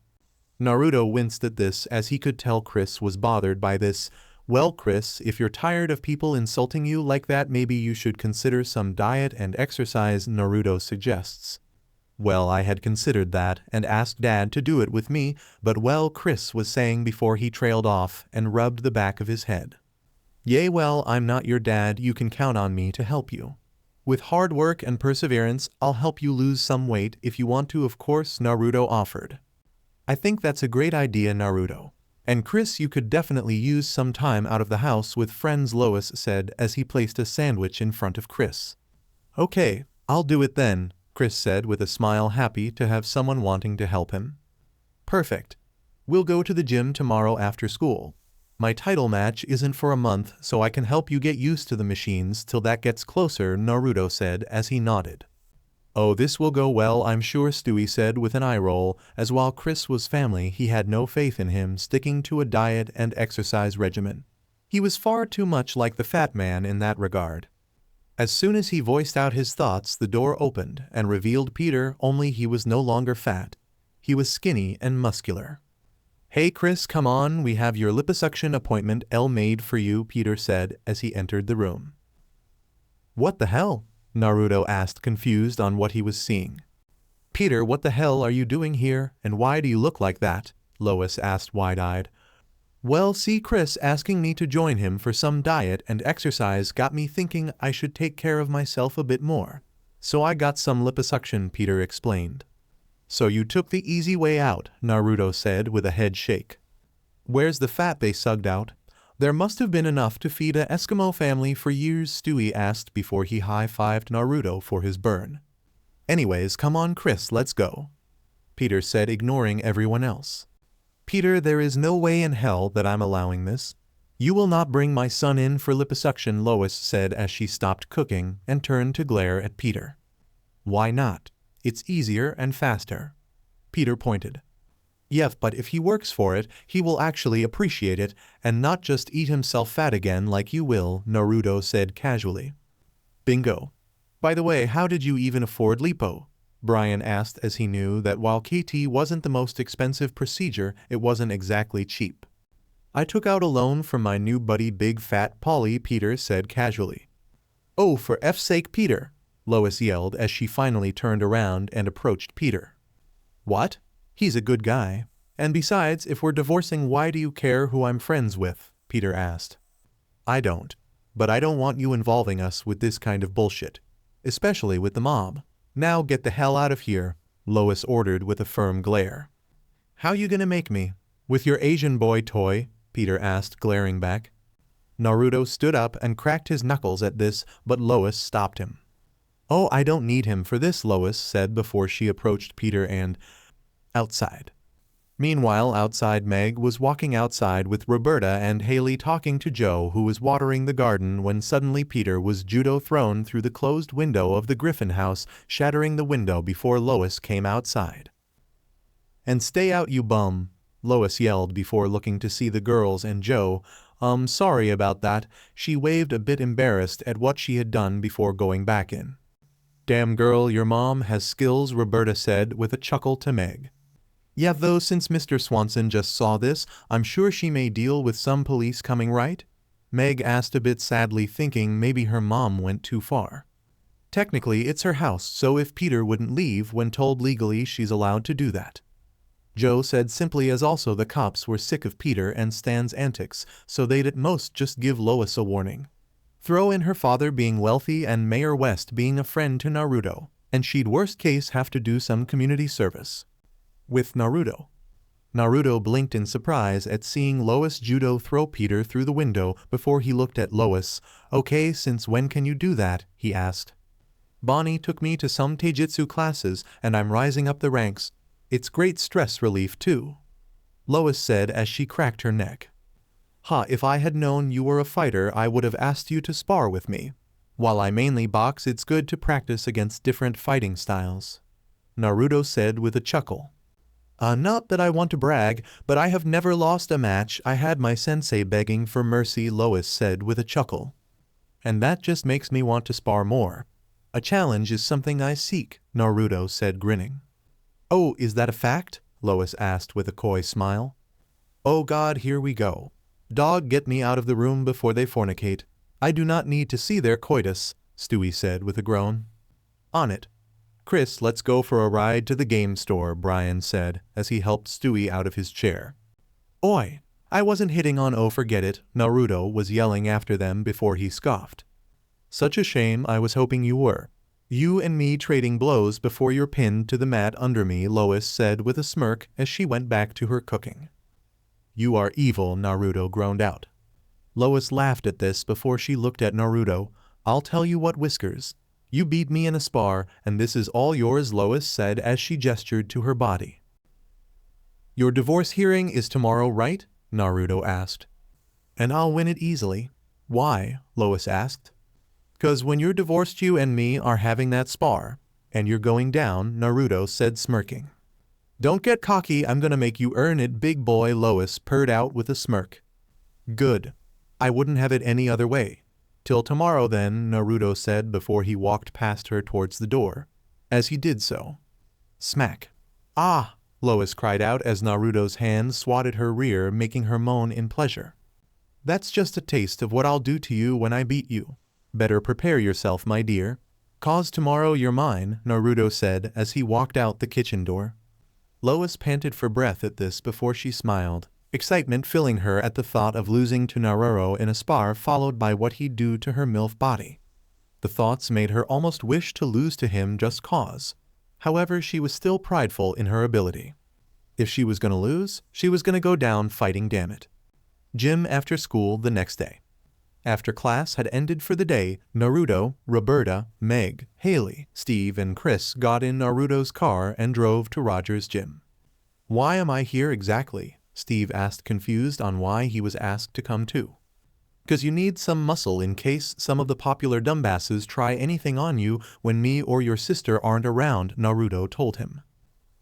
Naruto winced at this, as he could tell Chris was bothered by this. Well, Chris, if you're tired of people insulting you like that, maybe you should consider some diet and exercise, Naruto suggests. Well, I had considered that and asked Dad to do it with me, but well, Chris was saying before he trailed off and rubbed the back of his head. Yay, well, I'm not your dad, you can count on me to help you. With hard work and perseverance, I'll help you lose some weight if you want to, of course, Naruto offered. I think that's a great idea, Naruto. And Chris, you could definitely use some time out of the house with friends, Lois said as he placed a sandwich in front of Chris. Okay, I'll do it then, Chris said with a smile, happy to have someone wanting to help him. Perfect. We'll go to the gym tomorrow after school. My title match isn't for a month, so I can help you get used to the machines till that gets closer, Naruto said as he nodded. Oh, this will go well, I'm sure, Stewie said with an eye roll, as while Chris was family, he had no faith in him sticking to a diet and exercise regimen. He was far too much like the fat man in that regard. As soon as he voiced out his thoughts, the door opened and revealed Peter, only he was no longer fat. He was skinny and muscular. Hey Chris, come on, we have your liposuction appointment made for you, Peter said as he entered the room. What the hell? Naruto asked, confused on what he was seeing. Peter, what the hell are you doing here, and why do you look like that? Lois asked wide-eyed. Well, see, Chris asking me to join him for some diet and exercise got me thinking I should take care of myself a bit more. So I got some liposuction, Peter explained. So you took the easy way out, Naruto said with a head shake. Where's the fat they sucked out? There must have been enough to feed a Eskimo family for years, Stewie asked before he high-fived Naruto for his burn. Anyways, come on Chris, let's go, Peter said, ignoring everyone else. Peter, there is no way in hell that I'm allowing this. You will not bring my son in for liposuction, Lois said as she stopped cooking and turned to glare at Peter. Why not? It's easier and faster. Peter pointed. Yes, but if he works for it, he will actually appreciate it and not just eat himself fat again like you will, Naruto said casually. Bingo. By the way, how did you even afford lipo? Brian asked as he knew that while KT wasn't the most expensive procedure, it wasn't exactly cheap. I took out a loan from my new buddy Big Fat Polly, Peter said casually. Oh, for F's sake, Peter, Lois yelled as she finally turned around and approached Peter. What? He's a good guy. And besides, if we're divorcing, why do you care who I'm friends with? Peter asked. I don't. But I don't want you involving us with this kind of bullshit. Especially with the mob. Now get the hell out of here, Lois ordered with a firm glare. How you gonna make me? With your Asian boy toy? Peter asked, glaring back. Naruto stood up and cracked his knuckles at this, but Lois stopped him. Oh, I don't need him for this, Lois said before she approached Peter and... outside. Meanwhile, outside, Meg was walking outside with Roberta and Haley talking to Joe, who was watering the garden, when suddenly Peter was judo thrown through the closed window of the Griffin house, shattering the window before Lois came outside. And stay out, you bum, Lois yelled before looking to see the girls and Joe. Sorry about that, she waved, a bit embarrassed at what she had done before going back in. Damn girl, your mom has skills, Roberta said with a chuckle to Meg. Yeah, though since Mr. Swanson just saw this, I'm sure she may deal with some police coming, right? Meg asked a bit sadly, thinking maybe her mom went too far. Technically, it's her house, so if Peter wouldn't leave when told legally, she's allowed to do that. Joe said simply, as also the cops were sick of Peter and Stan's antics, so they'd at most just give Lois a warning. Throw in her father being wealthy and Mayor West being a friend to Naruto, and she'd worst case have to do some community service. With Naruto. Naruto blinked in surprise at seeing Lois judo throw Peter through the window before he looked at Lois. Okay, since when can you do that? He asked. Bonnie took me to some taijutsu classes and I'm rising up the ranks. It's great stress relief too, Lois said as she cracked her neck. If I had known you were a fighter, I would have asked you to spar with me. While I mainly box, it's good to practice against different fighting styles, Naruto said with a chuckle. Not that I want to brag, but I have never lost a match. I had my sensei begging for mercy, Lois said with a chuckle. And that just makes me want to spar more. A challenge is something I seek, Naruto said grinning. Oh, is that a fact? Lois asked with a coy smile. Oh God, here we go. Dog, get me out of the room before they fornicate. I do not need to see their coitus, Stewie said with a groan. On it. Chris, let's go for a ride to the game store, Brian said as he helped Stewie out of his chair. Oi, I wasn't hitting on oh forget it, Naruto was yelling after them before he scoffed. Such a shame, I was hoping you were. You and me trading blows before you're pinned to the mat under me, Lois said with a smirk as she went back to her cooking. You are evil, Naruto groaned out. Lois laughed at this before she looked at Naruto. I'll tell you what, Whiskers. You beat me in a spar, and this is all yours, Lois said as she gestured to her body. Your divorce hearing is tomorrow, right? Naruto asked. And I'll win it easily. Why? Lois asked. 'Cause when you're divorced, you and me are having that spar. And you're going down, Naruto said smirking. Don't get cocky, I'm gonna make you earn it, big boy, Lois purred out with a smirk. Good. I wouldn't have it any other way. Till tomorrow then, Naruto said before he walked past her towards the door. As he did so. Smack. Ah! Lois cried out as Naruto's hand swatted her rear, making her moan in pleasure. That's just a taste of what I'll do to you when I beat you. Better prepare yourself, my dear. 'Cause tomorrow you're mine, Naruto said as he walked out the kitchen door. Lois panted for breath at this before she smiled, excitement filling her at the thought of losing to Naruto in a spar followed by what he'd do to her MILF body. The thoughts made her almost wish to lose to him just cause. However, she was still prideful in her ability. If she was gonna lose, she was gonna go down fighting, damn it. Gym after school the next day. After class had ended for the day, Naruto, Roberta, Meg, Haley, Steve and Chris got in Naruto's car and drove to Roger's gym. Why am I here exactly? Steve asked, confused on why he was asked to come too. 'Cause you need some muscle in case some of the popular dumbasses try anything on you when me or your sister aren't around, Naruto told him.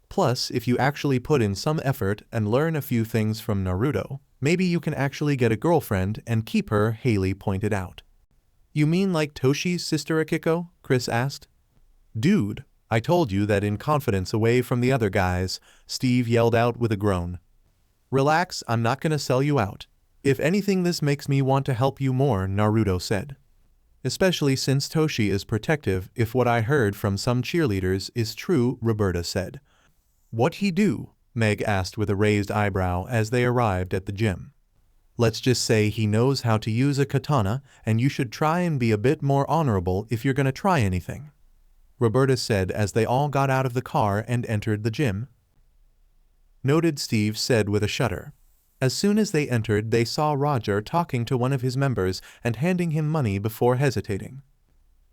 Plus, if you actually put in some effort and learn a few things from Naruto, maybe you can actually get a girlfriend and keep her, Haley pointed out. You mean like Toshi's sister Akiko? Chris asked. Dude, I told you that in confidence away from the other guys, Steve yelled out with a groan. Relax, I'm not gonna sell you out. If anything, this makes me want to help you more, Naruto said. Especially since Toshi is protective, if what I heard from some cheerleaders is true, Roberta said. What'd he do? Meg asked with a raised eyebrow as they arrived at the gym. Let's just say he knows how to use a katana, and you should try and be a bit more honorable if you're gonna try anything, Roberta said as they all got out of the car and entered the gym. Noted, Steve said with a shudder. As soon as they entered, they saw Roger talking to one of his members and handing him money before hesitating.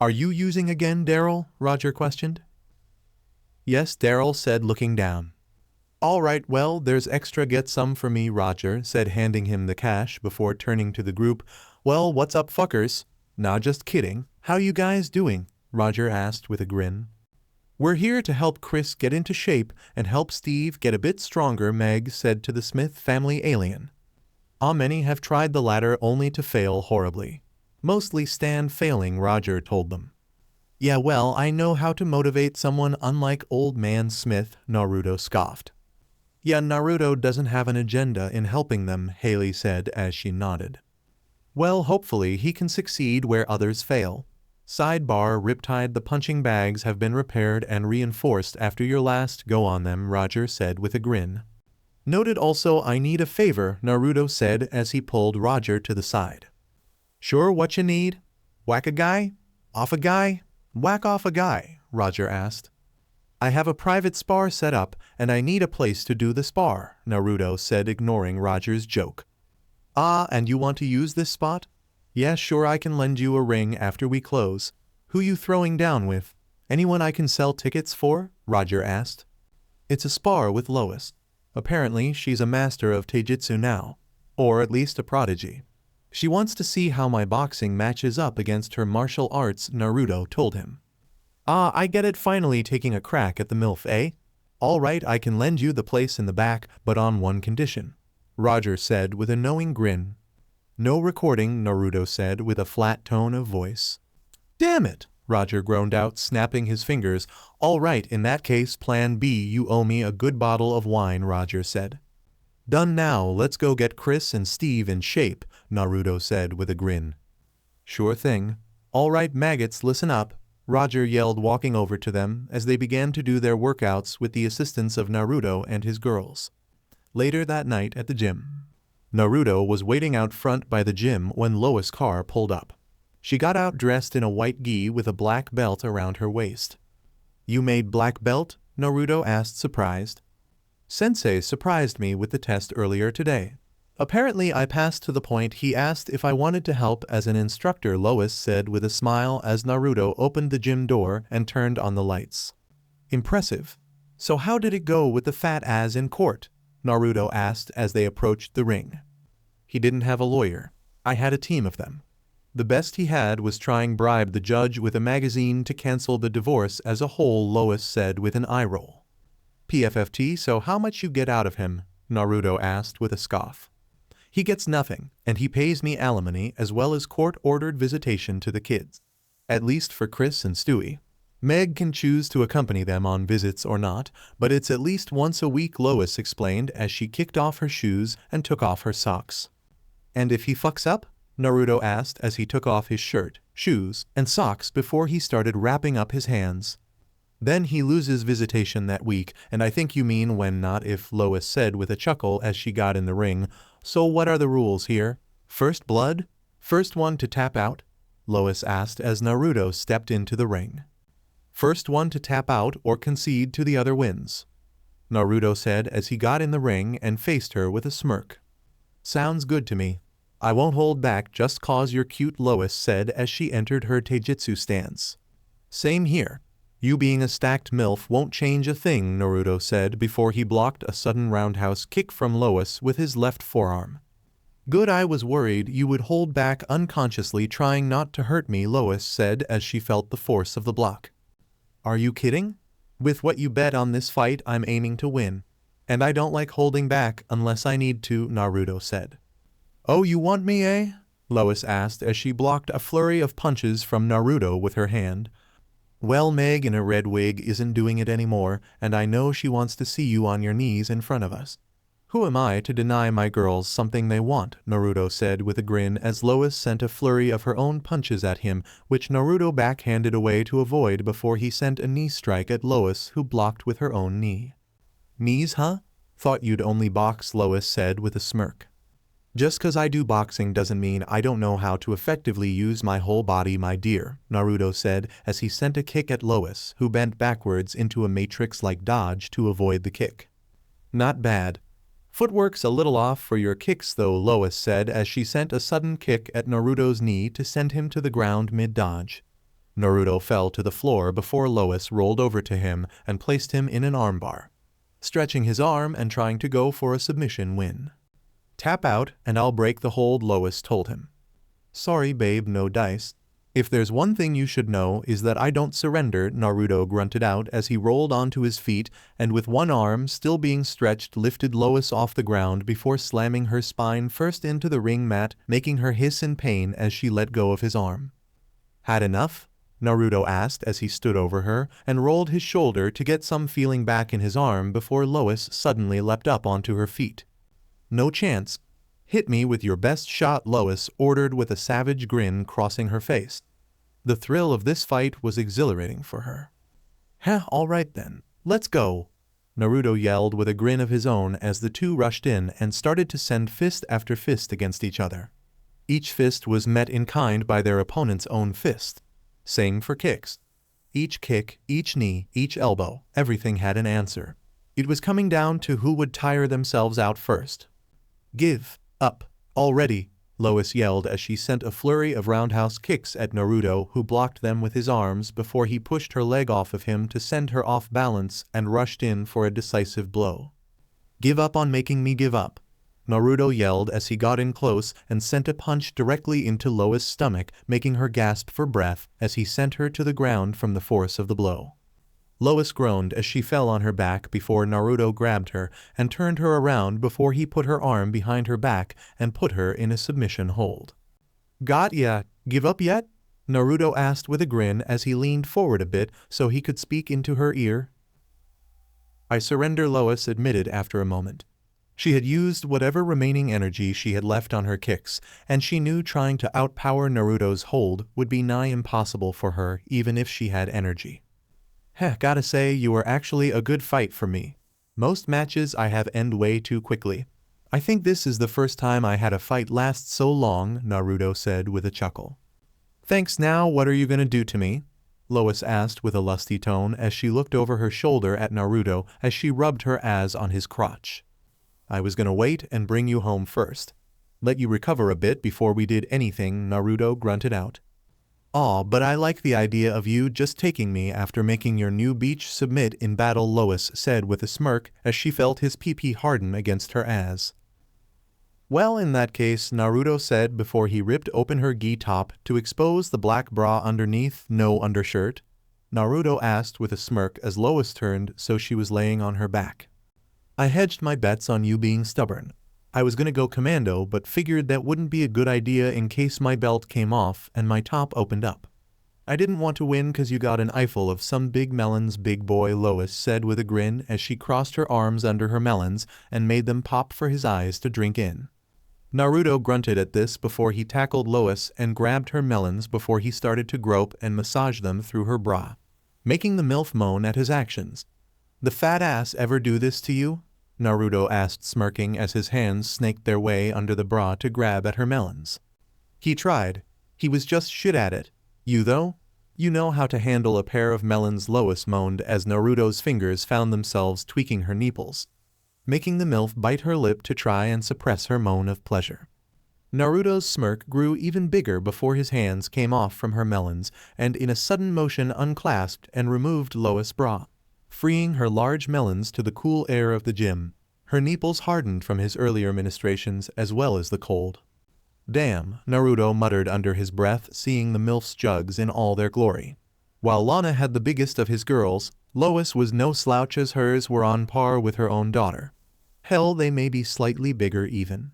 Are you using again, Daryl? Roger questioned. Yes, Daryl said, looking down. All right, well, there's extra, get some for me, Roger said, handing him the cash before turning to the group. Well, what's up, fuckers? Nah, just kidding. How you guys doing? Roger asked with a grin. We're here to help Chris get into shape and help Steve get a bit stronger, Meg said to the Smith family alien. Many have tried the latter only to fail horribly. Mostly stand failing, Roger told them. Yeah, well, I know how to motivate someone unlike old man Smith, Naruto scoffed. Yeah, Naruto doesn't have an agenda in helping them, Haley said as she nodded. Well, hopefully he can succeed where others fail. Sidebar, Riptide, the punching bags have been repaired and reinforced after your last go on them, Roger said with a grin. Noted also, I need a favor, Naruto said as he pulled Roger to the side. Sure, what you need? Whack a guy? Off a guy? Whack off a guy, Roger asked. I have a private spar set up, and I need a place to do the spar, Naruto said, ignoring Roger's joke. Ah, and you want to use this spot? Yeah, sure, I can lend you a ring after we close. Who you throwing down with? Anyone I can sell tickets for? Roger asked. It's a spar with Lois. Apparently, she's a master of taijutsu now. Or at least a prodigy. She wants to see how my boxing matches up against her martial arts, Naruto told him. Ah, I get it, finally taking a crack at the MILF, eh? Alright, I can lend you the place in the back, but on one condition, Roger said with a knowing grin. No recording, Naruto said with a flat tone of voice. Damn it, Roger groaned out, snapping his fingers. Alright, in that case, plan B, you owe me a good bottle of wine, Roger said. Done now, let's go get Chris and Steve in shape, Naruto said with a grin. Sure thing. Alright maggots, listen up, Roger yelled, walking over to them as they began to do their workouts with the assistance of Naruto and his girls. Later that night at the gym. Naruto was waiting out front by the gym when Lois' car pulled up. She got out dressed in a white gi with a black belt around her waist. You made black belt? Naruto asked, surprised. Sensei surprised me with the test earlier today. Apparently I passed to the point he asked if I wanted to help as an instructor, Lois said with a smile as Naruto opened the gym door and turned on the lights. Impressive. So how did it go with the fat ass in court? Naruto asked as they approached the ring. He didn't have a lawyer. I had a team of them. The best he had was trying bribe the judge with a magazine to cancel the divorce as a whole, Lois said with an eye roll. PFFT, so how much you get out of him? Naruto asked with a scoff. He gets nothing, and he pays me alimony as well as court-ordered visitation to the kids. At least for Chris and Stewie. Meg can choose to accompany them on visits or not, but it's at least once a week, Lois explained as she kicked off her shoes and took off her socks. And if he fucks up? Naruto asked as he took off his shirt, shoes, and socks before he started wrapping up his hands. Then he loses visitation that week, and I think you mean when, not if, Lois said with a chuckle as she got in the ring. So what are the rules here? First blood? First one to tap out? Lois asked as Naruto stepped into the ring. First one to tap out or concede to the other wins, Naruto said as he got in the ring and faced her with a smirk. Sounds good to me. I won't hold back just cause you're cute, Lois said as she entered her taijutsu stance. Same here. You being a stacked MILF won't change a thing, Naruto said before he blocked a sudden roundhouse kick from Lois with his left forearm. Good, I was worried you would hold back unconsciously trying not to hurt me, Lois said as she felt the force of the block. Are you kidding? With what you bet on this fight, I'm aiming to win. And I don't like holding back unless I need to, Naruto said. Oh, you want me, eh? Lois asked as she blocked a flurry of punches from Naruto with her hand. Well, Meg in a red wig isn't doing it anymore, and I know she wants to see you on your knees in front of us. Who am I to deny my girls something they want, Naruto said with a grin as Lois sent a flurry of her own punches at him, which Naruto backhanded away to avoid before he sent a knee strike at Lois, who blocked with her own knee. Knees, huh? Thought you'd only box, Lois said with a smirk. Just 'cause I do boxing doesn't mean I don't know how to effectively use my whole body, my dear, Naruto said as he sent a kick at Lois, who bent backwards into a matrix-like dodge to avoid the kick. Not bad. Footwork's a little off for your kicks though, Lois said as she sent a sudden kick at Naruto's knee to send him to the ground mid-dodge. Naruto fell to the floor before Lois rolled over to him and placed him in an armbar, stretching his arm and trying to go for a submission win. Tap out and I'll break the hold, Lois told him. Sorry babe, no dice. If there's one thing you should know is that I don't surrender, Naruto grunted out as he rolled onto his feet and with one arm still being stretched lifted Lois off the ground before slamming her spine first into the ring mat, making her hiss in pain as she let go of his arm. Had enough? Naruto asked as he stood over her and rolled his shoulder to get some feeling back in his arm before Lois suddenly leapt up onto her feet. No chance. Hit me with your best shot, Lois ordered with a savage grin crossing her face. The thrill of this fight was exhilarating for her. Alright then, let's go, Naruto yelled with a grin of his own as the two rushed in and started to send fist after fist against each other. Each fist was met in kind by their opponent's own fist. Same for kicks. Each kick, each knee, each elbow, everything had an answer. It was coming down to who would tire themselves out first. Give up already, Lois yelled as she sent a flurry of roundhouse kicks at Naruto, who blocked them with his arms before he pushed her leg off of him to send her off balance and rushed in for a decisive blow. "Give up on making me give up," Naruto yelled as he got in close and sent a punch directly into Lois' stomach, making her gasp for breath as he sent her to the ground from the force of the blow. Lois groaned as she fell on her back before Naruto grabbed her and turned her around before he put her arm behind her back and put her in a submission hold. "Got ya? Give up yet?" Naruto asked with a grin as he leaned forward a bit so he could speak into her ear. "I surrender," Lois admitted after a moment. She had used whatever remaining energy she had left on her kicks, and she knew trying to outpower Naruto's hold would be nigh impossible for her even if she had energy. "Heh, gotta say you were actually a good fight for me. Most matches I have end way too quickly. I think this is the first time I had a fight last so long," Naruto said with a chuckle. "Thanks. Now what are you gonna do to me?" Lois asked with a lusty tone as she looked over her shoulder at Naruto as she rubbed her ass on his crotch. "I was gonna wait and bring you home first. Let you recover a bit before we did anything," Naruto grunted out. "Aw, but I like the idea of you just taking me after making your new beach submit in battle," Lois said with a smirk as she felt his pee-pee harden against her ass. "Well, in that case," Naruto said before he ripped open her gi top to expose the black bra underneath. "No undershirt?" Naruto asked with a smirk as Lois turned so she was laying on her back. "I hedged my bets on you being stubborn. I was gonna go commando but figured that wouldn't be a good idea in case my belt came off and my top opened up. I didn't want to win cause you got an eyeful of some big melons, big boy," Lois said with a grin as she crossed her arms under her melons and made them pop for his eyes to drink in. Naruto grunted at this before he tackled Lois and grabbed her melons before he started to grope and massage them through her bra, making the MILF moan at his actions. "The fat ass ever do this to you?" Naruto asked, smirking as his hands snaked their way under the bra to grab at her melons. "He tried. He was just shit at it. You though? You know how to handle a pair of melons," Lois moaned as Naruto's fingers found themselves tweaking her nipples, making the MILF bite her lip to try and suppress her moan of pleasure. Naruto's smirk grew even bigger before his hands came off from her melons and in a sudden motion unclasped and removed Lois' bra, freeing her large melons to the cool air of the gym. Her nipples hardened from his earlier ministrations as well as the cold. "Damn," Naruto muttered under his breath, seeing the MILF's jugs in all their glory. While Lana had the biggest of his girls, Lois was no slouch as hers were on par with her own daughter. Hell, they may be slightly bigger even.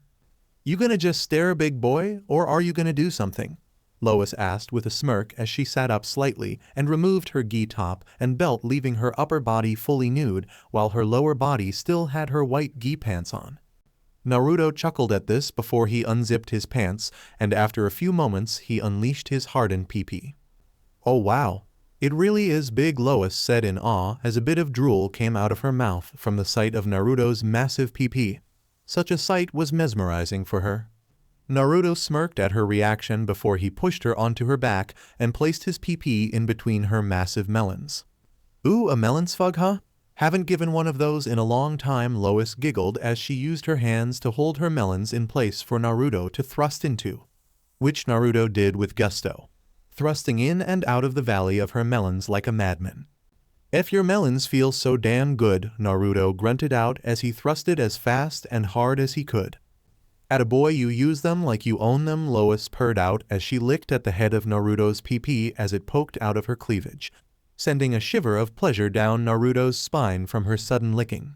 "You gonna just stare, big boy, or are you gonna do something?" Lois asked with a smirk as she sat up slightly and removed her gi top and belt, leaving her upper body fully nude while her lower body still had her white gi pants on. Naruto chuckled at this before he unzipped his pants, and after a few moments he unleashed his hardened pee-pee. "Oh wow, it really is big," Lois said in awe as a bit of drool came out of her mouth from the sight of Naruto's massive pee-pee. Such a sight was mesmerizing for her. Naruto smirked at her reaction before he pushed her onto her back and placed his pee-pee in between her massive melons. "Ooh, a melon sfug, huh? Haven't given one of those in a long time," Lois giggled as she used her hands to hold her melons in place for Naruto to thrust into, which Naruto did with gusto, thrusting in and out of the valley of her melons like a madman. "If your melons feel so damn good," Naruto grunted out as he thrusted as fast and hard as he could. "Attaboy, you use them like you own them," Lois purred out as she licked at the head of Naruto's pee-pee as it poked out of her cleavage, sending a shiver of pleasure down Naruto's spine from her sudden licking.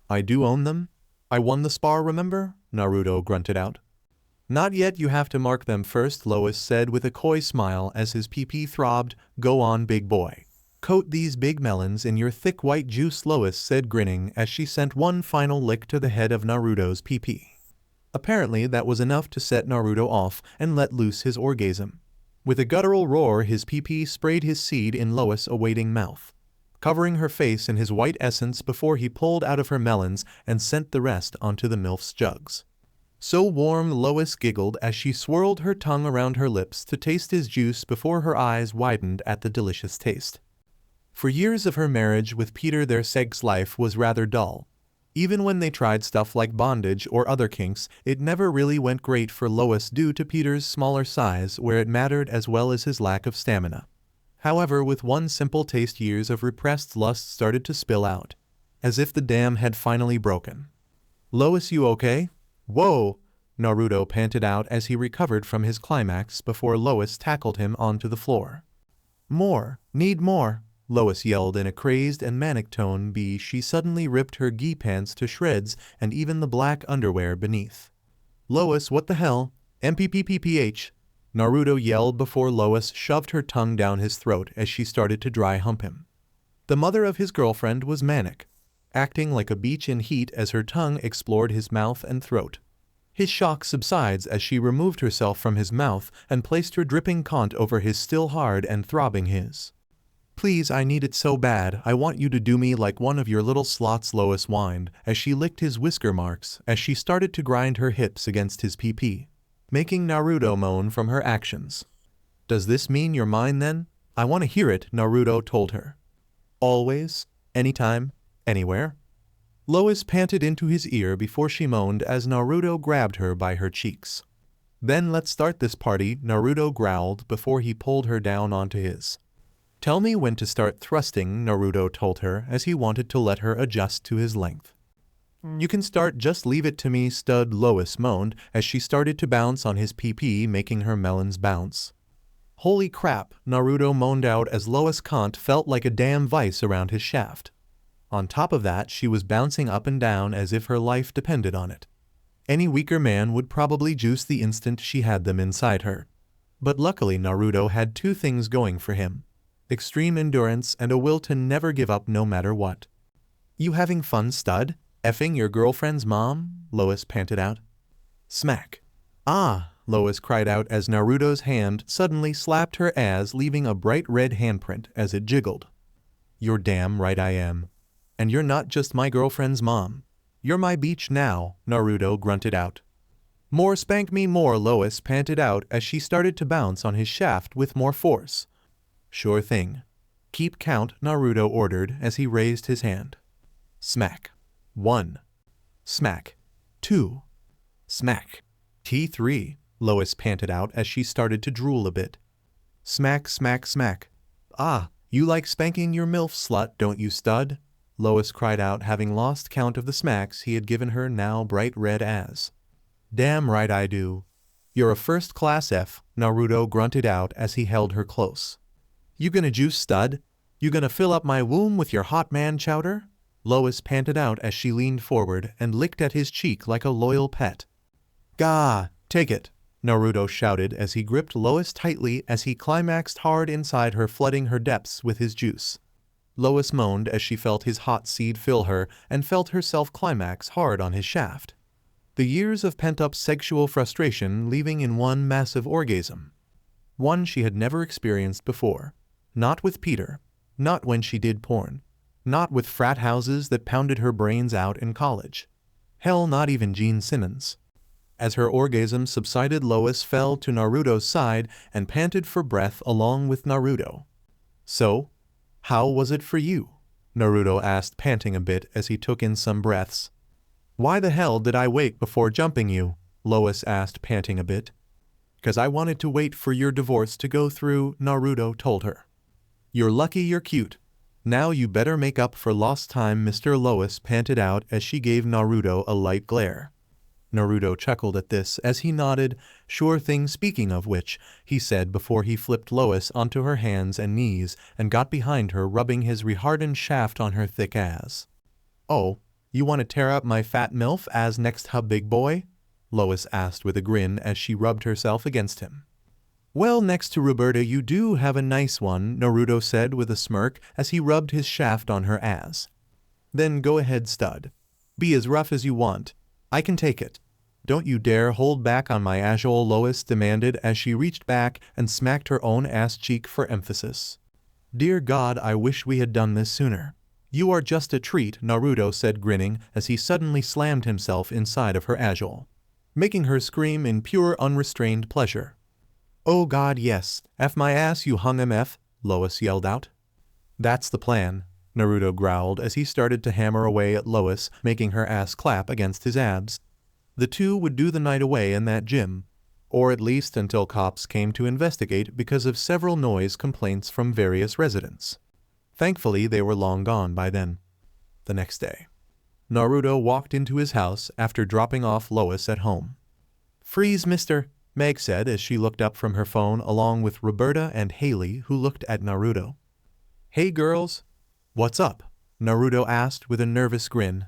"I do own them. I won the spar, remember?" Naruto grunted out. "Not yet, you have to mark them first," Lois said with a coy smile as his pee-pee throbbed. "Go on, big boy. Coat these big melons in your thick white juice," Lois said, grinning as she sent one final lick to the head of Naruto's pee-pee. Apparently that was enough to set Naruto off and let loose his orgasm. With a guttural roar, his pee-pee sprayed his seed in Lois' awaiting mouth, covering her face in his white essence before he pulled out of her melons and sent the rest onto the MILF's jugs. "So warm," Lois giggled as she swirled her tongue around her lips to taste his juice before her eyes widened at the delicious taste. For years of her marriage with Peter, their sex life was rather dull. Even when they tried stuff like bondage or other kinks, it never really went great for Lois due to Peter's smaller size, where it mattered, as well as his lack of stamina. However, with one simple taste, years of repressed lust started to spill out, as if the dam had finally broken. "Lois, you okay?" "Whoa!" Naruto panted out as he recovered from his climax before Lois tackled him onto the floor. "More! Need more!" Lois yelled in a crazed and manic tone. She suddenly ripped her gi pants to shreds and even the black underwear beneath. "Lois, what the hell? MPPPPH!" Naruto yelled before Lois shoved her tongue down his throat as she started to dry hump him. The mother of his girlfriend was manic, acting like a beach in heat as her tongue explored his mouth and throat. His shock subsides as she removed herself from his mouth and placed her dripping cunt over his still hard and throbbing his. "Please, I need it so bad. I want you to do me like one of your little slots," Lois whined as she licked his whisker marks as she started to grind her hips against his PP, making Naruto moan from her actions. "Does this mean you're mine then? I want to hear it," Naruto told her. "Always, anytime, anywhere." Lois panted into his ear before she moaned as Naruto grabbed her by her cheeks. "Then let's start this party," Naruto growled before he pulled her down onto his. "Tell me when to start thrusting," Naruto told her as he wanted to let her adjust to his length. "You can start, just leave it to me, stud," Lois moaned as she started to bounce on his PP, making her melons bounce. "Holy crap," Naruto moaned out as Lois' cunt felt like a damn vice around his shaft. On top of that, she was bouncing up and down as if her life depended on it. Any weaker man would probably juice the instant she had them inside her. But luckily Naruto had two things going for him: extreme endurance and a will to never give up no matter what. "You having fun, stud? Effing your girlfriend's mom?" Lois panted out. Smack. "Ah!" Lois cried out as Naruto's hand suddenly slapped her ass, leaving a bright red handprint as it jiggled. "You're damn right I am. And you're not just my girlfriend's mom. You're my beach now," Naruto grunted out. "More, spank me more," Lois panted out as she started to bounce on his shaft with more force. "Sure thing. Keep count," Naruto ordered as he raised his hand. Smack. 1. Smack. 2. Smack. T3, Lois panted out as she started to drool a bit. Smack, smack, smack. "Ah, you like spanking your MILF, slut, don't you, stud?" Lois cried out, having lost count of the smacks he had given her now bright red as. "Damn right I do. You're a first-class F," Naruto grunted out as he held her close. "You gonna juice, stud? You gonna fill up my womb with your hot man chowder?" Lois panted out as she leaned forward and licked at his cheek like a loyal pet. "Gah, take it," Naruto shouted as he gripped Lois tightly as he climaxed hard inside her, flooding her depths with his juice. Lois moaned as she felt his hot seed fill her and felt herself climax hard on his shaft. The years of pent-up sexual frustration leaving in one massive orgasm. One she had never experienced before. Not with Peter. Not when she did porn. Not with frat houses that pounded her brains out in college. Hell, not even Gene Simmons. As her orgasm subsided, Lois fell to Naruto's side and panted for breath along with Naruto. "So, how was it for you?" Naruto asked, panting a bit as he took in some breaths. "Why the hell did I wait before jumping you?" Lois asked, panting a bit. "'Cause I wanted to wait for your divorce to go through," Naruto told her. "You're lucky you're cute. Now you better make up for lost time, Mr. Lois panted out as she gave Naruto a light glare. Naruto chuckled at this as he nodded. "Sure thing, speaking of which," he said before he flipped Lois onto her hands and knees and got behind her, rubbing his rehardened shaft on her thick ass. "Oh, you want to tear up my fat MILF ass next, huh, big boy?" Lois asked with a grin as she rubbed herself against him. "Well, next to Roberta you do have a nice one," Naruto said with a smirk as he rubbed his shaft on her ass. "Then go ahead, stud. Be as rough as you want. I can take it. Don't you dare hold back on my asshole," Lois demanded as she reached back and smacked her own ass cheek for emphasis. "Dear God, I wish we had done this sooner." "You are just a treat," Naruto said, grinning as he suddenly slammed himself inside of her asshole, making her scream in pure unrestrained pleasure. "Oh God, yes, F my ass, you hung MF," Lois yelled out. "That's the plan. Naruto growled as he started to hammer away at Lois, making her ass clap against his abs. The two would do the night away in that gym, or at least until cops came to investigate because of several noise complaints from various residents. Thankfully, they were long gone by then. The next day, Naruto walked into his house after dropping off Lois at home. "Freeze, mister," Meg said as she looked up from her phone along with Roberta and Haley, who looked at Naruto. "Hey girls." "What's up?" Naruto asked with a nervous grin.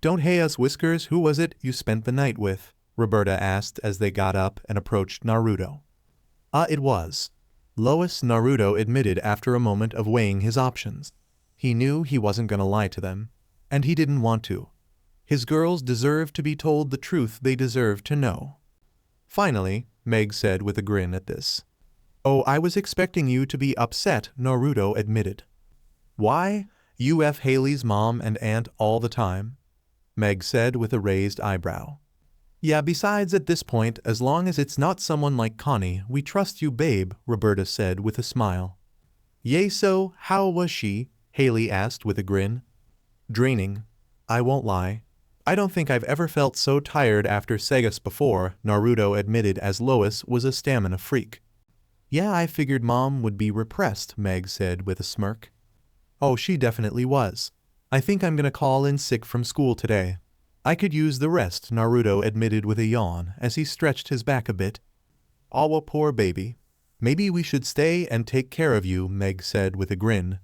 "Don't hey us, Whiskers, who was it you spent the night with?" Roberta asked as they got up and approached Naruto. It was Lois," Naruto admitted after a moment of weighing his options. He knew he wasn't gonna lie to them, and he didn't want to. His girls deserved to be told the truth they deserved to know. "Finally," Meg said with a grin at this. "Oh, I was expecting you to be upset," Naruto admitted. "Why? You F Haley's mom and aunt all the time?" Meg said with a raised eyebrow. "Yeah, besides at this point, as long as it's not someone like Connie, we trust you, babe," Roberta said with a smile. "Yay, so, how was she?" Haley asked with a grin. "Draining. I won't lie. I don't think I've ever felt so tired after Segas before," Naruto admitted as Lois was a stamina freak. "Yeah, I figured Mom would be repressed," Meg said with a smirk. "Oh, she definitely was. I think I'm gonna call in sick from school today. I could use the rest," Naruto admitted with a yawn as he stretched his back a bit. "Aw, poor baby. Maybe we should stay and take care of you," Meg said with a grin.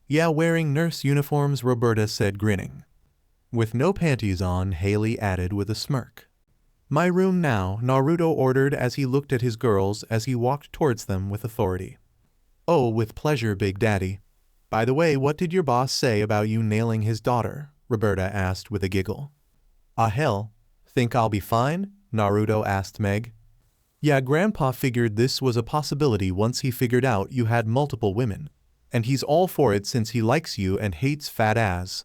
"Yeah, wearing nurse uniforms," Roberta said, grinning. "With no panties on," Haley added with a smirk. "My room now," Naruto ordered as he looked at his girls as he walked towards them with authority. "Oh, with pleasure, Big Daddy. By the way, what did your boss say about you nailing his daughter?" Roberta asked with a giggle. Hell. Think I'll be fine?" Naruto asked Meg. "Yeah, Grandpa figured this was a possibility once he figured out you had multiple women. And he's all for it since he likes you and hates fat ass,"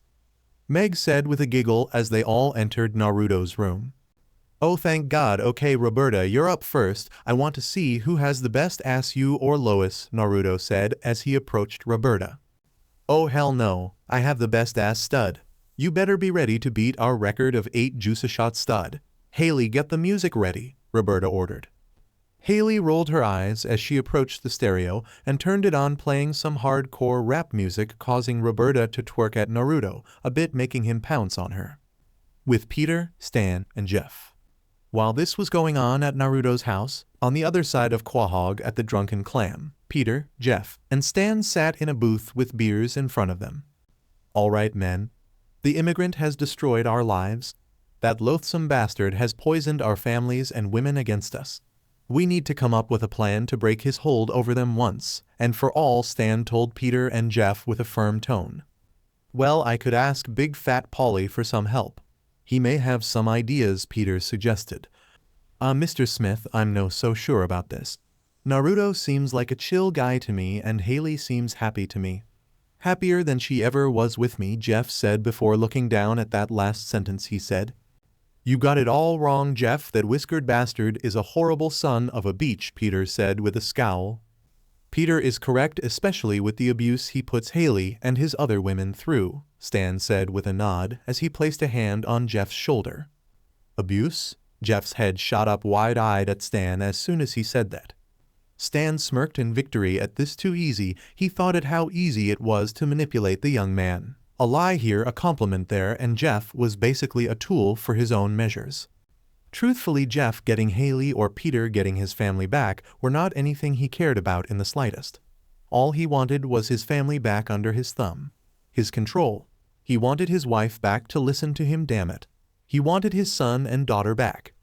Meg said with a giggle as they all entered Naruto's room. "Oh, thank God. Okay, Roberta, you're up first. I want to see who has the best ass, you or Lois," Naruto said as he approached Roberta. "Oh, hell no. I have the best ass, stud. You better be ready to beat our record of 8 juice shot, stud." "Haley, get the music ready," Roberta ordered. Haley rolled her eyes as she approached the stereo and turned it on, playing some hardcore rap music, causing Roberta to twerk at Naruto, a bit making him pounce on her. With Peter, Stan, and Jeff. While this was going on at Naruto's house, on the other side of Quahog at the Drunken Clam, Peter, Jeff, and Stan sat in a booth with beers in front of them. "All right, men. The immigrant has destroyed our lives. That loathsome bastard has poisoned our families and women against us. We need to come up with a plan to break his hold over them once and for all," Stan told Peter and Jeff with a firm tone. "Well, I could ask Big Fat Polly for some help. He may have some ideas," Peter suggested. Mr. Smith, I'm no so sure about this. Naruto seems like a chill guy to me and Haley seems happy to me." "Happier than she ever was with me," Jeff said before looking down at that last sentence he said. "You got it all wrong, Jeff. That whiskered bastard is a horrible son of a bitch," Peter said with a scowl. "Peter is correct, especially with the abuse he puts Haley and his other women through," Stan said with a nod as he placed a hand on Jeff's shoulder. "Abuse?" Jeff's head shot up wide-eyed at Stan as soon as he said that. Stan smirked in victory at this. Too easy. He thought at how easy it was to manipulate the young man. A lie here, a compliment there, and Jeff was basically a tool for his own measures. Truthfully, Jeff getting Haley or Peter getting his family back were not anything he cared about in the slightest. All he wanted was his family back under his thumb. His control. He wanted his wife back to listen to him, damn it. He wanted his son and daughter back.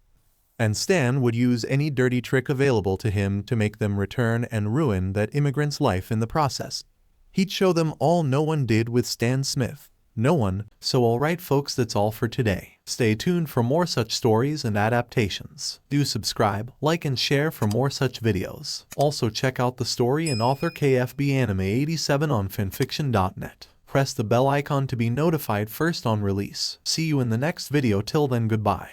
And Stan would use any dirty trick available to him to make them return and ruin that immigrant's life in the process. He'd show them all no one did with Stan Smith. No one. So alright folks, that's all for today. Stay tuned for more such stories and adaptations. Do subscribe, like and share for more such videos. Also check out the story and author KFB Anime 87 on FANFICTIONnet. Press the bell icon to be notified first on release. See you in the next video. Till then, goodbye.